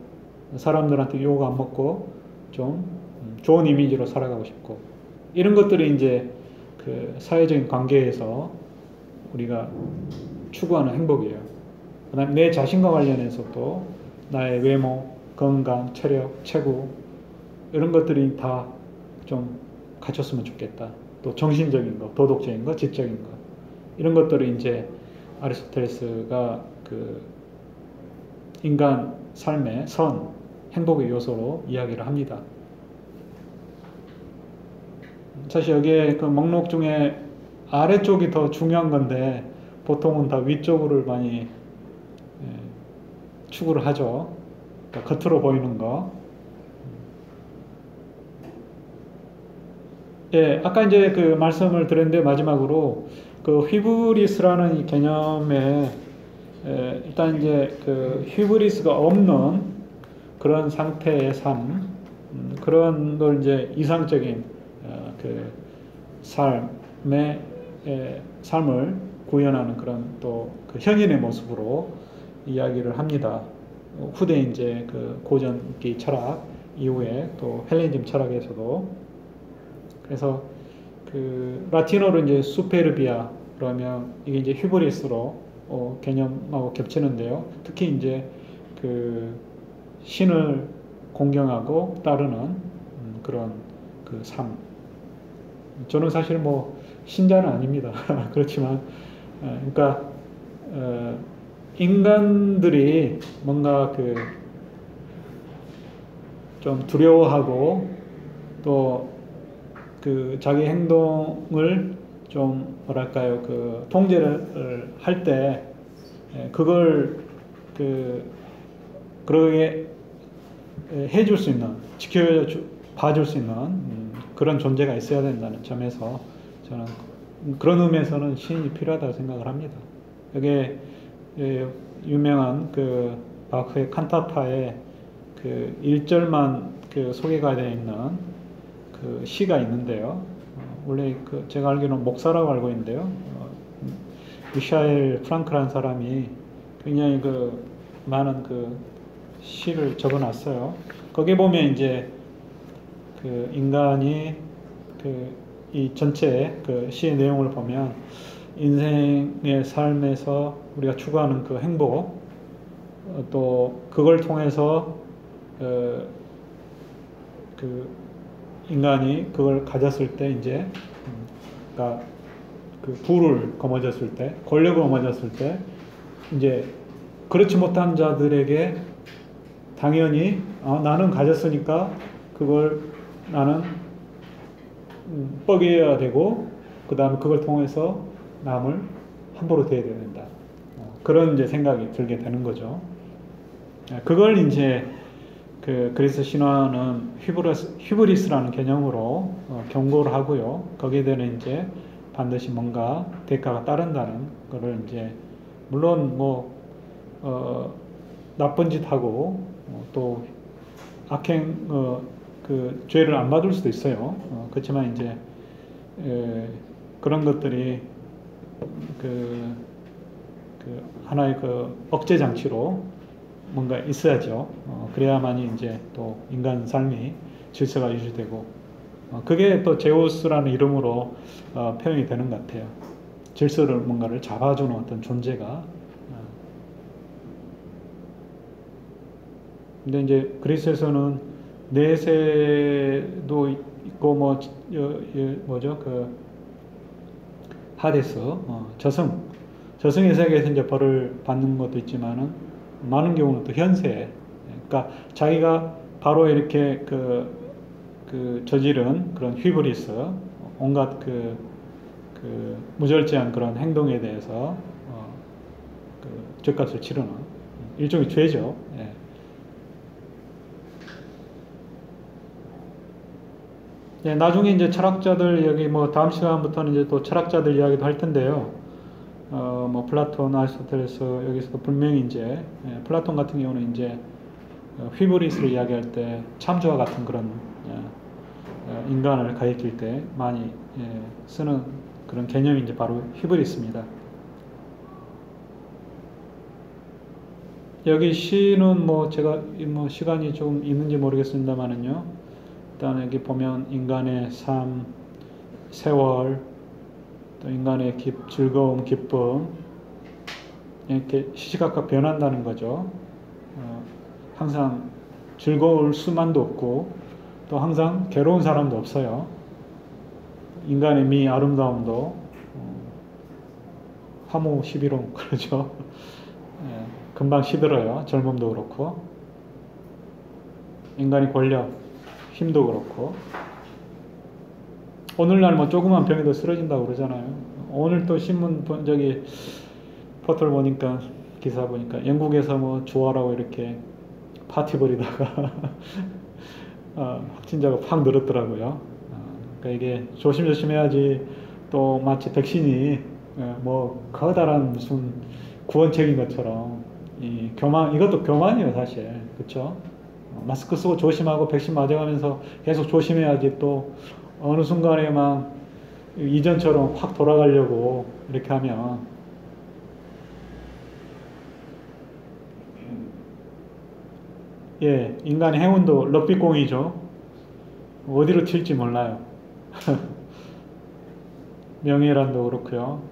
사람들한테 욕 안 먹고 좀 좋은 이미지로 살아가고 싶고, 이런 것들이 이제 그 사회적인 관계에서 우리가 추구하는 행복이에요. 그 다음에 내 자신과 관련해서도 나의 외모, 건강, 체력, 체구, 이런 것들이 다 좀 갖췄으면 좋겠다. 또 정신적인 거, 도덕적인 거, 지적인 거, 이런 것들이 이제 아리스토텔레스가 그 인간 삶의 선, 행복의 요소로 이야기를 합니다. 사실 여기에 그 목록 중에 아래쪽이 더 중요한 건데 보통은 다 위쪽을 많이 추구를 하죠. 그러니까 겉으로 보이는 거. 아까 이제 그 말씀을 드렸는데 마지막으로 그 휘브리스라는 이 개념에 일단 이제 그 휘브리스가 없는 그런 상태의 삶, 그런 걸 이제 이상적인 그 삶의 삶을 구현하는 그런 또 그 현인의 모습으로 이야기를 합니다. 후대 이제 그 고전기 철학 이후에 또 헬레니즘 철학에서도. 그래서 그 라틴어로 이제 수페르비아 그러면 이게 이제 휘브리스로 개념하고 겹치는데요. 특히 이제 그 신을 공경하고 따르는 그런 그 삶. 저는 사실 뭐 신자는 아닙니다. 그렇지만 그러니까 인간들이 뭔가 그 좀 두려워하고 또 그 자기 행동을 좀 뭐랄까요 그 통제를 할 때 그걸 그러게 해줄 수 있는 봐줄 수 있는 그런 존재가 있어야 된다는 점에서 저는 그런 의미에서는 신이 필요하다고 생각을 합니다. 여기에 유명한 그 바흐의 칸타타의 그 1절만 그 소개가 되어 있는 그 시가 있는데요. 원래 그 제가 알기로는 목사라고 알고 있는데요. 미샤엘 프랑크라는 사람이 굉장히 그 많은 그 시를 적어놨어요. 거기에 보면 이제 그 인간이 그 이 전체 그 시의 내용을 보면 인생의 삶에서 우리가 추구하는 그 행복, 또 그걸 통해서 그 인간이 그걸 가졌을 때 이제 그러니까 그 부를 거머쥐었을 때, 권력을 거머쥐었을 때 이제 그렇지 못한 자들에게 당연히 나는 가졌으니까 그걸 나는 뻐겨야 되고 그 다음에 그걸 통해서 남을 함부로 대해야 된다. 그런 이제 생각이 들게 되는 거죠. 그걸 이제 그 그리스 신화는 휘브리스라는 개념으로 경고를 하고요. 거기에 대한 이제 반드시 뭔가 대가가 따른다는 거를 이제 물론 뭐 나쁜 짓 하고 또 악행 그 죄를 안 받을 수도 있어요. 그렇지만 이제 그런 것들이 그 하나의 그 억제 장치로 뭔가 있어야죠. 그래야만이 이제 또 인간 삶이 질서가 유지되고 그게 또 제우스라는 이름으로 표현이 되는 것 같아요. 질서를 뭔가를 잡아주는 어떤 존재가. 근데 이제 그리스에서는 내세도 있고 뭐 뭐죠 그 하데스 저승의 세계에서 이제 벌을 받는 것도 있지만은 많은 경우는 또 현세, 그러니까 자기가 바로 이렇게 그 저지른 그런 휘브리스, 온갖 그 무절제한 그런 행동에 대해서 그 죄값을 치르는 일종의 죄죠. 예. 예, 나중에 이제 철학자들 여기 뭐 다음 시간부터는 이제 또 철학자들 이야기도 할 텐데요. 뭐 플라톤, 아리스토텔레스 여기서도 분명히 이제 플라톤 같은 경우는 이제 휘브리스를 이야기할 때 참조와 같은 그런 인간을 가리킬 때 많이 쓰는 그런 개념이 이제 바로 휘브리스입니다. 여기 시는 뭐 제가 뭐 시간이 좀 있는지 모르겠습니다만은요. 일단 여기 보면 인간의 삶, 세월, 또 인간의 즐거움, 기쁨 이렇게 시시각각 변한다는 거죠. 항상 즐거울 수만도 없고 또 항상 괴로운 사람도 없어요. 인간의 미 아름다움도 화무 11호 그러죠. 금방 시들어요. 젊음도 그렇고 인간의 권력, 힘도 그렇고 오늘날 뭐 조그만 병에도 쓰러진다고 그러잖아요. 오늘 또 신문 본 적이 포털 보니까 기사 보니까 영국에서 뭐 주화라고 이렇게 파티 벌이다가 확진자가 확 늘었더라고요. 그러니까 이게 조심조심 해야지 또 마치 백신이 뭐 커다란 무슨 구원책인 것처럼 이 교만 이것도 교만이에요 사실 그렇죠? 마스크 쓰고 조심하고 백신 맞아가면서 계속 조심해야지 또 어느 순간에 막 이전처럼 확 돌아가려고 이렇게 하면 예 인간의 행운도 럭비공이죠. 어디로 튈지 몰라요. 명예란도 그렇고요.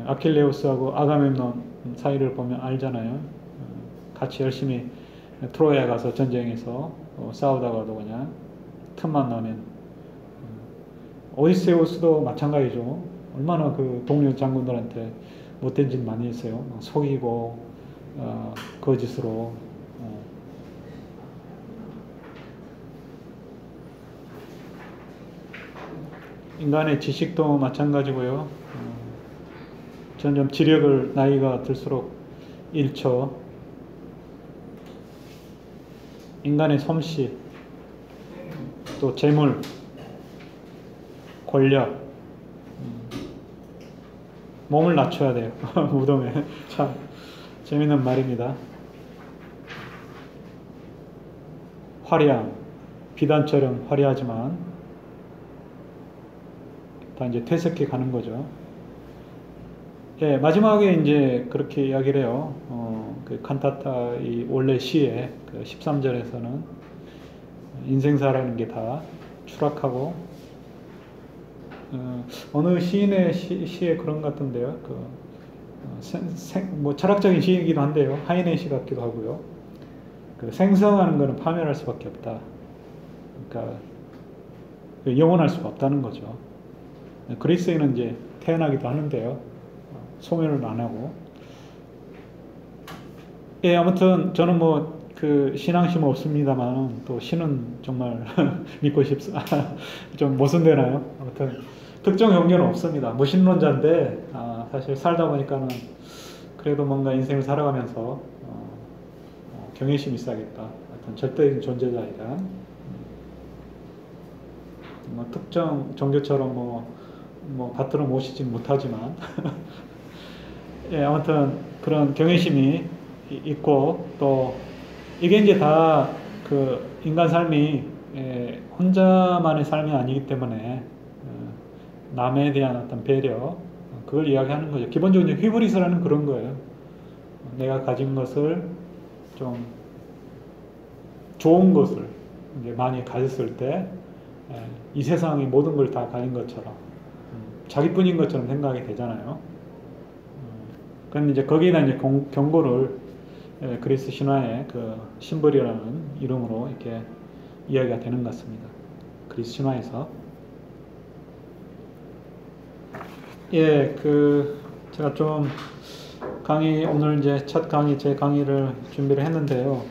아킬레우스하고 아가멤논 사이를 보면 알잖아요. 같이 열심히 트로이에 가서 전쟁에서 싸우다가도 그냥 틈만 나면 오디세우스도 마찬가지죠. 얼마나 그 동료 장군들한테 못된 짓 많이 했어요. 속이고 거짓으로 인간의 지식도 마찬가지고요. 점점 지력을 나이가 들수록 잃죠. 인간의 솜씨, 또 재물, 권력, 몸을 낮춰야 돼요. 무덤에. 참 재밌는 말입니다. 화려함, 비단처럼 화려하지만 다 이제 퇴색해 가는 거죠. 예, 마지막에 이제 그렇게 이야기를 해요. 그 칸타타 이 원래 시의 그 13절에서는 인생사라는 게 다 추락하고 어느 시인의 시에 그런 것 같은데요. 뭐 철학적인 시이기도 한데요. 하이네 시 같기도 하고요. 그 생성하는 것은 파멸할 수밖에 없다. 그러니까 영원할 수가 없다는 거죠. 그리스인은 이제 태어나기도 하는데요. 소멸을 안 하고. 예, 아무튼 저는 뭐 그 신앙심은 없습니다만 또 신은 정말 믿고 싶습니다. 좀 모순되나요? 아무튼 특정 종교는 없습니다. 무신론자인데 사실 살다 보니까는 그래도 뭔가 인생을 살아가면서 경외심이 있어야겠다. 하여튼 절대적인 존재자에 대한 뭐 특정 종교처럼 뭐 밭으로 모시지 못하지만 예, 아무튼 그런 경외심이 있고 또 이게 이제 다 그 인간 삶이 혼자만의 삶이 아니기 때문에 남에 대한 어떤 배려 그걸 이야기하는 거죠. 기본적으로 히브리스라는 그런 거예요. 내가 가진 것을 좀 좋은 것을 이제 많이 가졌을 때 이 세상의 모든 걸 다 가진 것처럼 자기뿐인 것처럼 생각이 되잖아요. 그런데 이제 거기에다 이제 경고를 그리스 신화의 그 심벌이라는 이름으로 이렇게 이야기가 되는 것 같습니다. 그리스 신화에서. 예, 제가 좀 오늘 이제 첫 강의, 제 강의를 준비를 했는데요.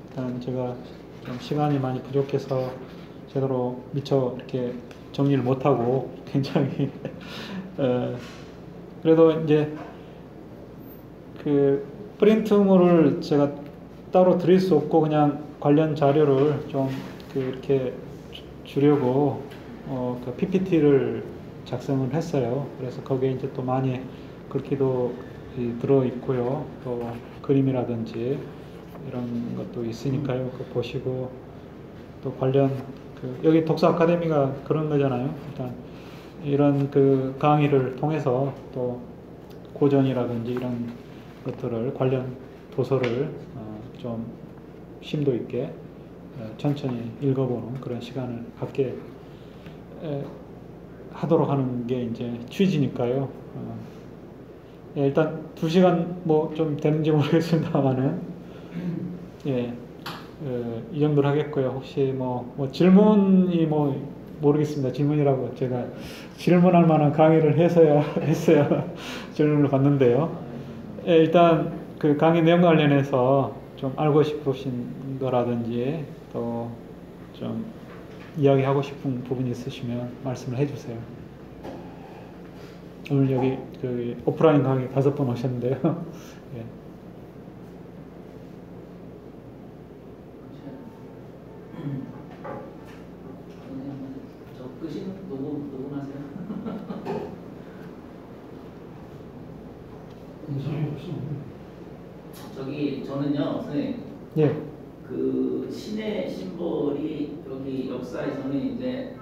일단 제가 좀 시간이 많이 부족해서 제대로 미처 이렇게 정리를 못하고 굉장히, 그래도 이제 프린트물을 제가 따로 드릴 수 없고 그냥 관련 자료를 좀 이렇게 주려고 그 PPT를 작성을 했어요. 그래서 거기에 이제 또 많이 글귀도 들어 있고요. 또 그림이라든지 이런 것도 있으니까요. 그거 보시고 또 관련 여기 독서 아카데미가 그런 거잖아요. 일단 이런 강의를 통해서 또 고전이라든지 이런 것들을 관련 도서를 좀 심도 있게 천천히 읽어보는 그런 시간을 갖게 하도록 하는 게 이제 취지니까요. 예, 일단 2시간 뭐 좀 되는지 모르겠습니다만은 예, 이 정도로 하겠고요. 혹시 뭐 질문이 모르겠습니다. 질문이라고 제가 질문할 만한 강의를 했어야 질문을 받는데요. 예, 일단 그 강의 내용 관련해서 좀 알고 싶으신 거라든지 또 좀 이야기하고 싶은 부분이 있으시면 말씀을 해주세요. 오늘 여기 오프라인 강의 5번 오셨는데요. 예. 저 끄신 녹음하세요? 저기 저는요, 선생님. 예. 그 신의 심벌이 여기 역사에서는 이제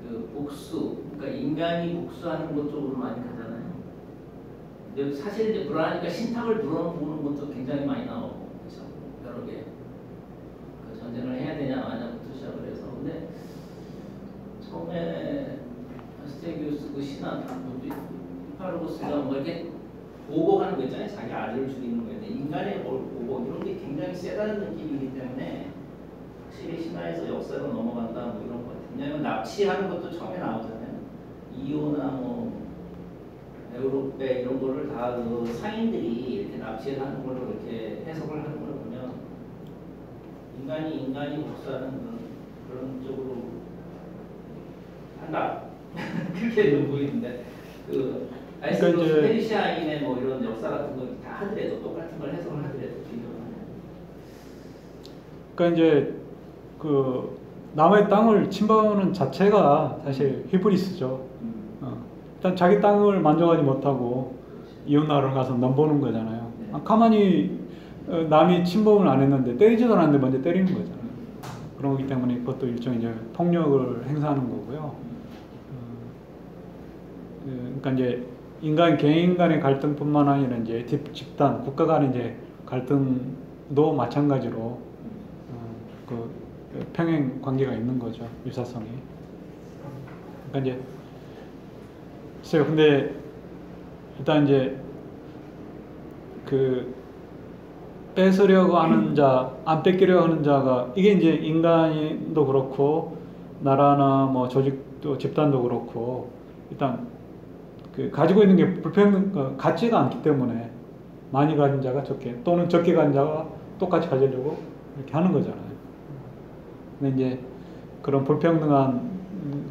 그 복수, 그러니까 인간이 복수하는 것 쪽으로 많이 가잖아요. 근데 사실 이제 불안하니까 신탁을 물어보는 것도 굉장히 많이 나오고, 그렇죠? 여러 개. 그 전쟁을 해야 되냐 마냐부터 시작을 해서. 근데 처음에 아스테기우스 그 신하 뭐지? 히파르고스가 뭐 이렇게 보고하는 거 있잖아요. 자기 아들을 죽이는 거였는데 인간의 보고 이런 게 굉장히 세다는 느낌이기 때문에 확실히 신화에서 역사로 넘어간다 뭐 이런 거 같아요. 왜냐면 납치하는 것도 처음에 나오잖아요. 이오나 뭐 에우로페 이런 거를 다 그 상인들이 이렇게 납치를 하는 걸로 이렇게 해석을 하는 걸 보면 인간이 복수하는 그런 쪽으로 한다. 그렇게 좀 보이는데 그 아이스로 페르시아인의 뭐 이런 역사 같은 거 다 하더라도 똑같은 걸 해석을 하더라도 그러니까 이제 그 남의 땅을 침범하는 자체가 사실 히브리스죠. 일단 자기 땅을 만족하지 못하고 이웃 나라로 가서 넘보는 거잖아요. 네. 가만히 남이 침범을 안 했는데 때리지도 않았는데 먼저 때리는 거잖아요. 그런 거기 때문에 그것도 일종의 이제 폭력을 행사하는 거고요. 그러니까 이제 개인 간의 갈등뿐만 아니라 이제 집단, 국가 간의 이제 갈등도 마찬가지로 그 평행 관계가 있는 거죠. 유사성이. 그러니까 이제 글쎄요. 근데 일단 이제 그 뺏으려고 하는 자, 안 뺏기려고 하는 자가 이게 이제 인간도 그렇고 나라나 뭐 조직도 집단도 그렇고 일단 그 가지고 있는 게 불평등 같지가 않기 때문에 많이 가진 자가 적게 또는 적게 가진 자가 똑같이 가지려고 이렇게 하는 거잖아요. 근데 이제 그런 불평등한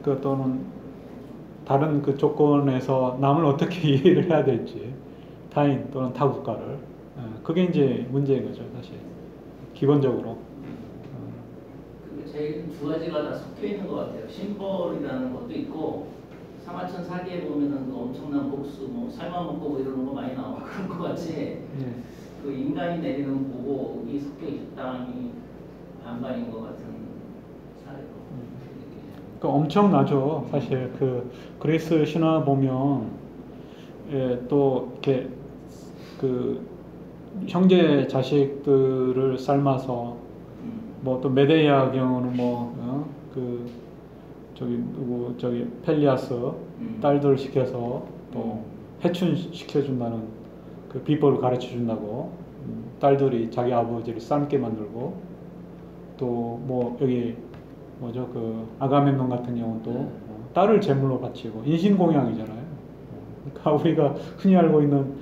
그 또는 다른 그 조건에서 남을 어떻게 이해를 해야 될지 타인 또는 타 국가를 그게 이제 문제인 거죠, 사실 기본적으로. 그게 제일 두 가지가 다 섞여 있는 것 같아요. 심벌이라는 것도 있고. 사마천 사기에 보면은 그 엄청난 복수, 뭐 삶아먹고 뭐 이러는 거 많이 나오고 그런 것 같이 그 인간이 내리는 보복이 섞여 있다니 반반인 것 같은 사례로. 그러니까 엄청나죠. 사실 그 그리스 신화 보면 또 이렇게 그 형제 자식들을 삶아서 뭐 또 메데이아 경우는 저기 펠리아스 딸들 시켜서 또 해춘 시켜준다는 그 비법을 가르쳐 준다고 딸들이 자기 아버지를 삶게 만들고 또 뭐 여기 뭐죠 그 아가멤논 같은 경우는 또 딸을 제물로 바치고 인신공양이잖아요. 그러니까 우리가 흔히 알고 있는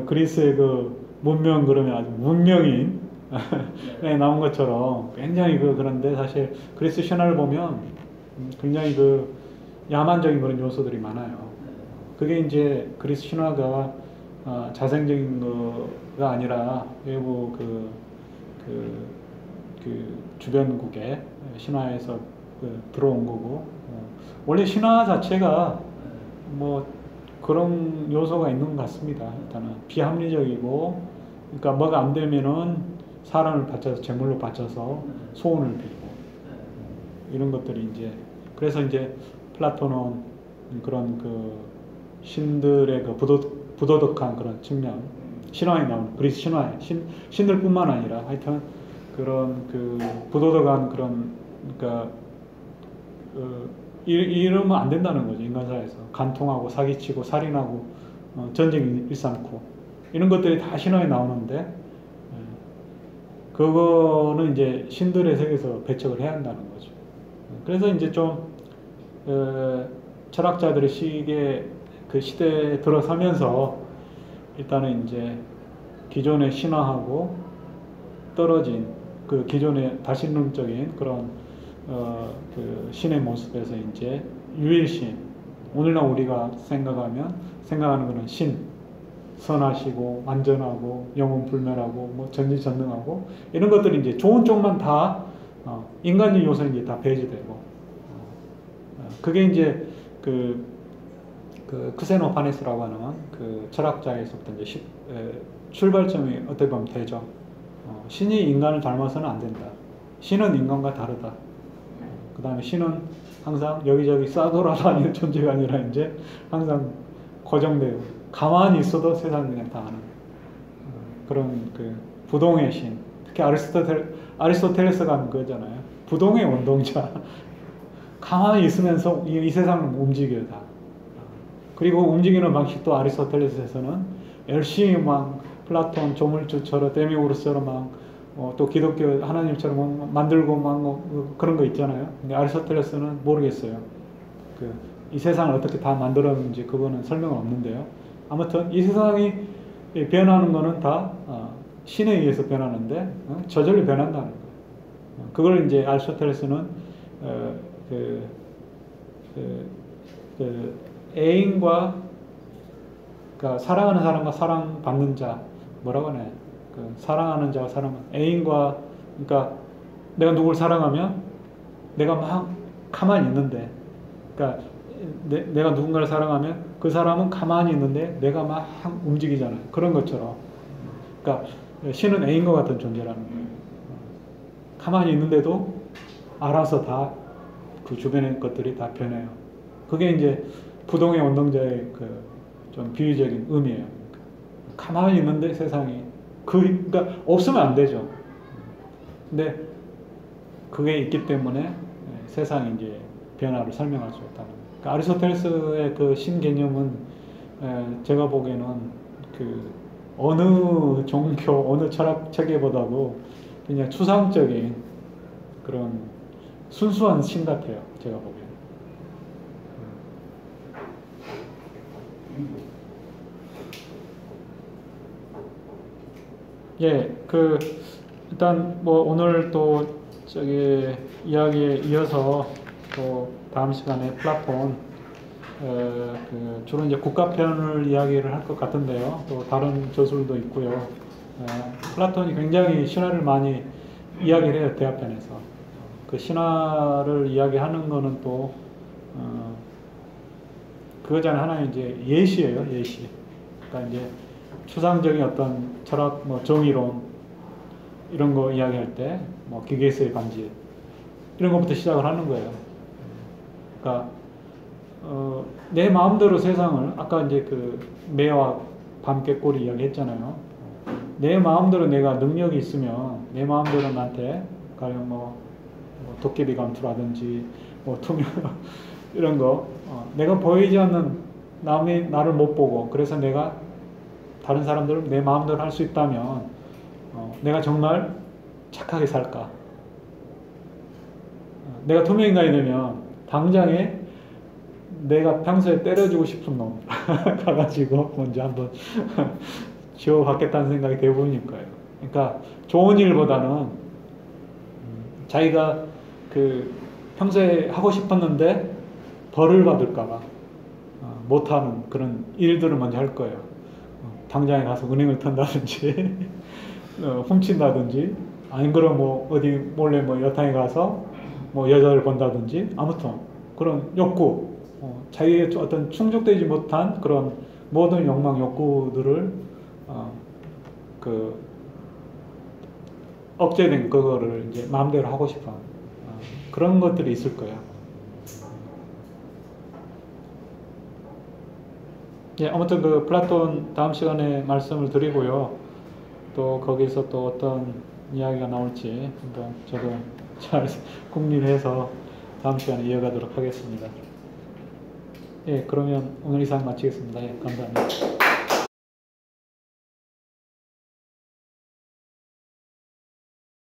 그리스의 그 문명 그러면 아주 문명인 네, 나온 것처럼 굉장히 그런데 사실 그리스 신화를 보면 굉장히 그 야만적인 그런 요소들이 많아요. 그게 이제 그리스 신화가 자생적인 거가 아니라 일부 그 주변국의 신화에서 들어온 거고 원래 신화 자체가 뭐 그런 요소가 있는 것 같습니다. 일단은 비합리적이고 그러니까 뭐가 안 되면은 사람을 바쳐서 제물로 바쳐서 소원을 빌고 이런 것들이 이제 그래서 이제 플라톤은 그런 그 신들의 그 부도덕한 그런 측면 신화에 나오는 그리스 신화에 신들뿐만 아니라 하여튼 그런 그 부도덕한 그런 그러니까 이러면 안 된다는 거죠. 인간사에서 간통하고 사기치고 살인하고 전쟁 일삼고 이런 것들이 다 신화에 나오는데 그거는 이제 신들의 세계에서 배척을 해야 한다는 거죠. 그래서 이제 좀 철학자들의 그 시대에 들어서면서 일단은 이제 기존의 신화하고 떨어진 그 기존의 다신론적인 그런 그 신의 모습에서 이제 유일신 오늘날 우리가 생각하는 것은 신 선하시고 완전하고 영원 불멸하고 뭐 전지전능하고 이런 것들이 이제 좋은 쪽만 다 인간의 요소는 이제 다 배제되고 그게 이제 그 크세노파네스라고 하는 그 철학자에서부터 이제 출발점이 어떻게 보면 되죠. 신이 인간을 닮아서는 안 된다. 신은 인간과 다르다. 그 다음에 신은 항상 여기저기 싸돌아다니는 존재가 아니라 이제 항상 고정되고 가만히 있어도 세상을 그냥 다 아는 그런 그 부동의 신. 특히 아리스토텔레스가 한 거잖아요. 부동의 운동자. 가만히 있으면서 이 세상을 움직여요 다. 그리고 움직이는 방식도 아리스토텔레스에서는 열심히 막 플라톤, 조물주처럼 데미우르스처럼 막 또 기독교 하나님처럼 만들고 막 그런 거 있잖아요. 근데 아리스토텔레스는 모르겠어요. 이 세상을 어떻게 다 만들었는지 그거는 설명은 없는데요. 아무튼 이 세상이 변하는 거는 다 신에 의해서 변하는데 저절로 변한다는 거예요. 그걸 이제 아리스토텔레스는 애인과 그러니까 사랑하는 사람과 사랑받는 자 뭐라고 하네. 사랑하는 자와 애인과 그러니까 내가 누굴 사랑하면 내가 막 가만히 있는데 그러니까 내가 누군가를 사랑하면 그 사람은 가만히 있는데 내가 막 움직이잖아요. 그런 것처럼 그러니까 신은 애인과 같은 존재라는 거예요. 가만히 있는데도 알아서 다 그 주변의 것들이 다 변해요. 그게 이제 부동의 운동자의 좀 비유적인 의미예요. 가만히 있는데 세상이 그러니까 없으면 안 되죠. 근데 그게 있기 때문에 세상이 이제 변화를 설명할 수 없다는 거예요. 그러니까 아리스토텔레스의 그 신 개념은 제가 보기에는 어느 종교, 어느 철학 체계보다도 그냥 추상적인 그런 순수한 신 같아요. 제가 보기에는. 예, 일단 뭐 오늘 또 이야기에 이어서 또 다음 시간에 플라톤 주로 이제 국가편을 이야기를 할 것 같은데요. 또 다른 저술도 있고요. 플라톤이 굉장히 신화를 많이 이야기를 해요. 대화편에서. 그 신화를 이야기하는 거는 또 그거잖아요. 하나의 이제 예시예요. 예시. 그러니까 이제 추상적인 어떤 철학, 뭐 정의론 이런 거 이야기할 때, 뭐 기계에서의 반지 이런 것부터 시작을 하는 거예요. 그러니까 내 마음대로 세상을 아까 이제 매와 밤개꼬리 이야기했잖아요. 내 마음대로 내가 능력이 있으면 내 마음대로 나한테 가령 뭐 도깨비 감투라든지 뭐 투명 이런 거 내가 보이지 않는 남이 나를 못 보고 그래서 내가 다른 사람들을 내 마음대로 할 수 있다면 내가 정말 착하게 살까? 내가 투명인간이 되면 당장에 내가 평소에 때려주고 싶은 놈 가가지고 먼저 한번 지워받겠다는 생각이 대부분일 거예요. 그러니까 좋은 일보다는 자기가 평소에 하고 싶었는데 벌을 받을까봐 못하는 그런 일들을 먼저 할 거예요. 당장에 가서 은행을 턴다든지 훔친다든지 아니 그럼 뭐 어디 몰래 뭐 여탕에 가서 뭐 여자를 본다든지 아무튼 그런 욕구 자기의 어떤 충족되지 못한 그런 모든 욕망 욕구들을 억제된 그거를 이제 마음대로 하고 싶어 그런 것들이 있을 거예요. 예, 아무튼 플라톤 다음 시간에 말씀을 드리고요. 또 거기서 또 어떤 이야기가 나올지 한번 저도 잘 궁리해서 다음 시간에 이어가도록 하겠습니다. 예, 그러면 오늘 이상 마치겠습니다. 예, 감사합니다.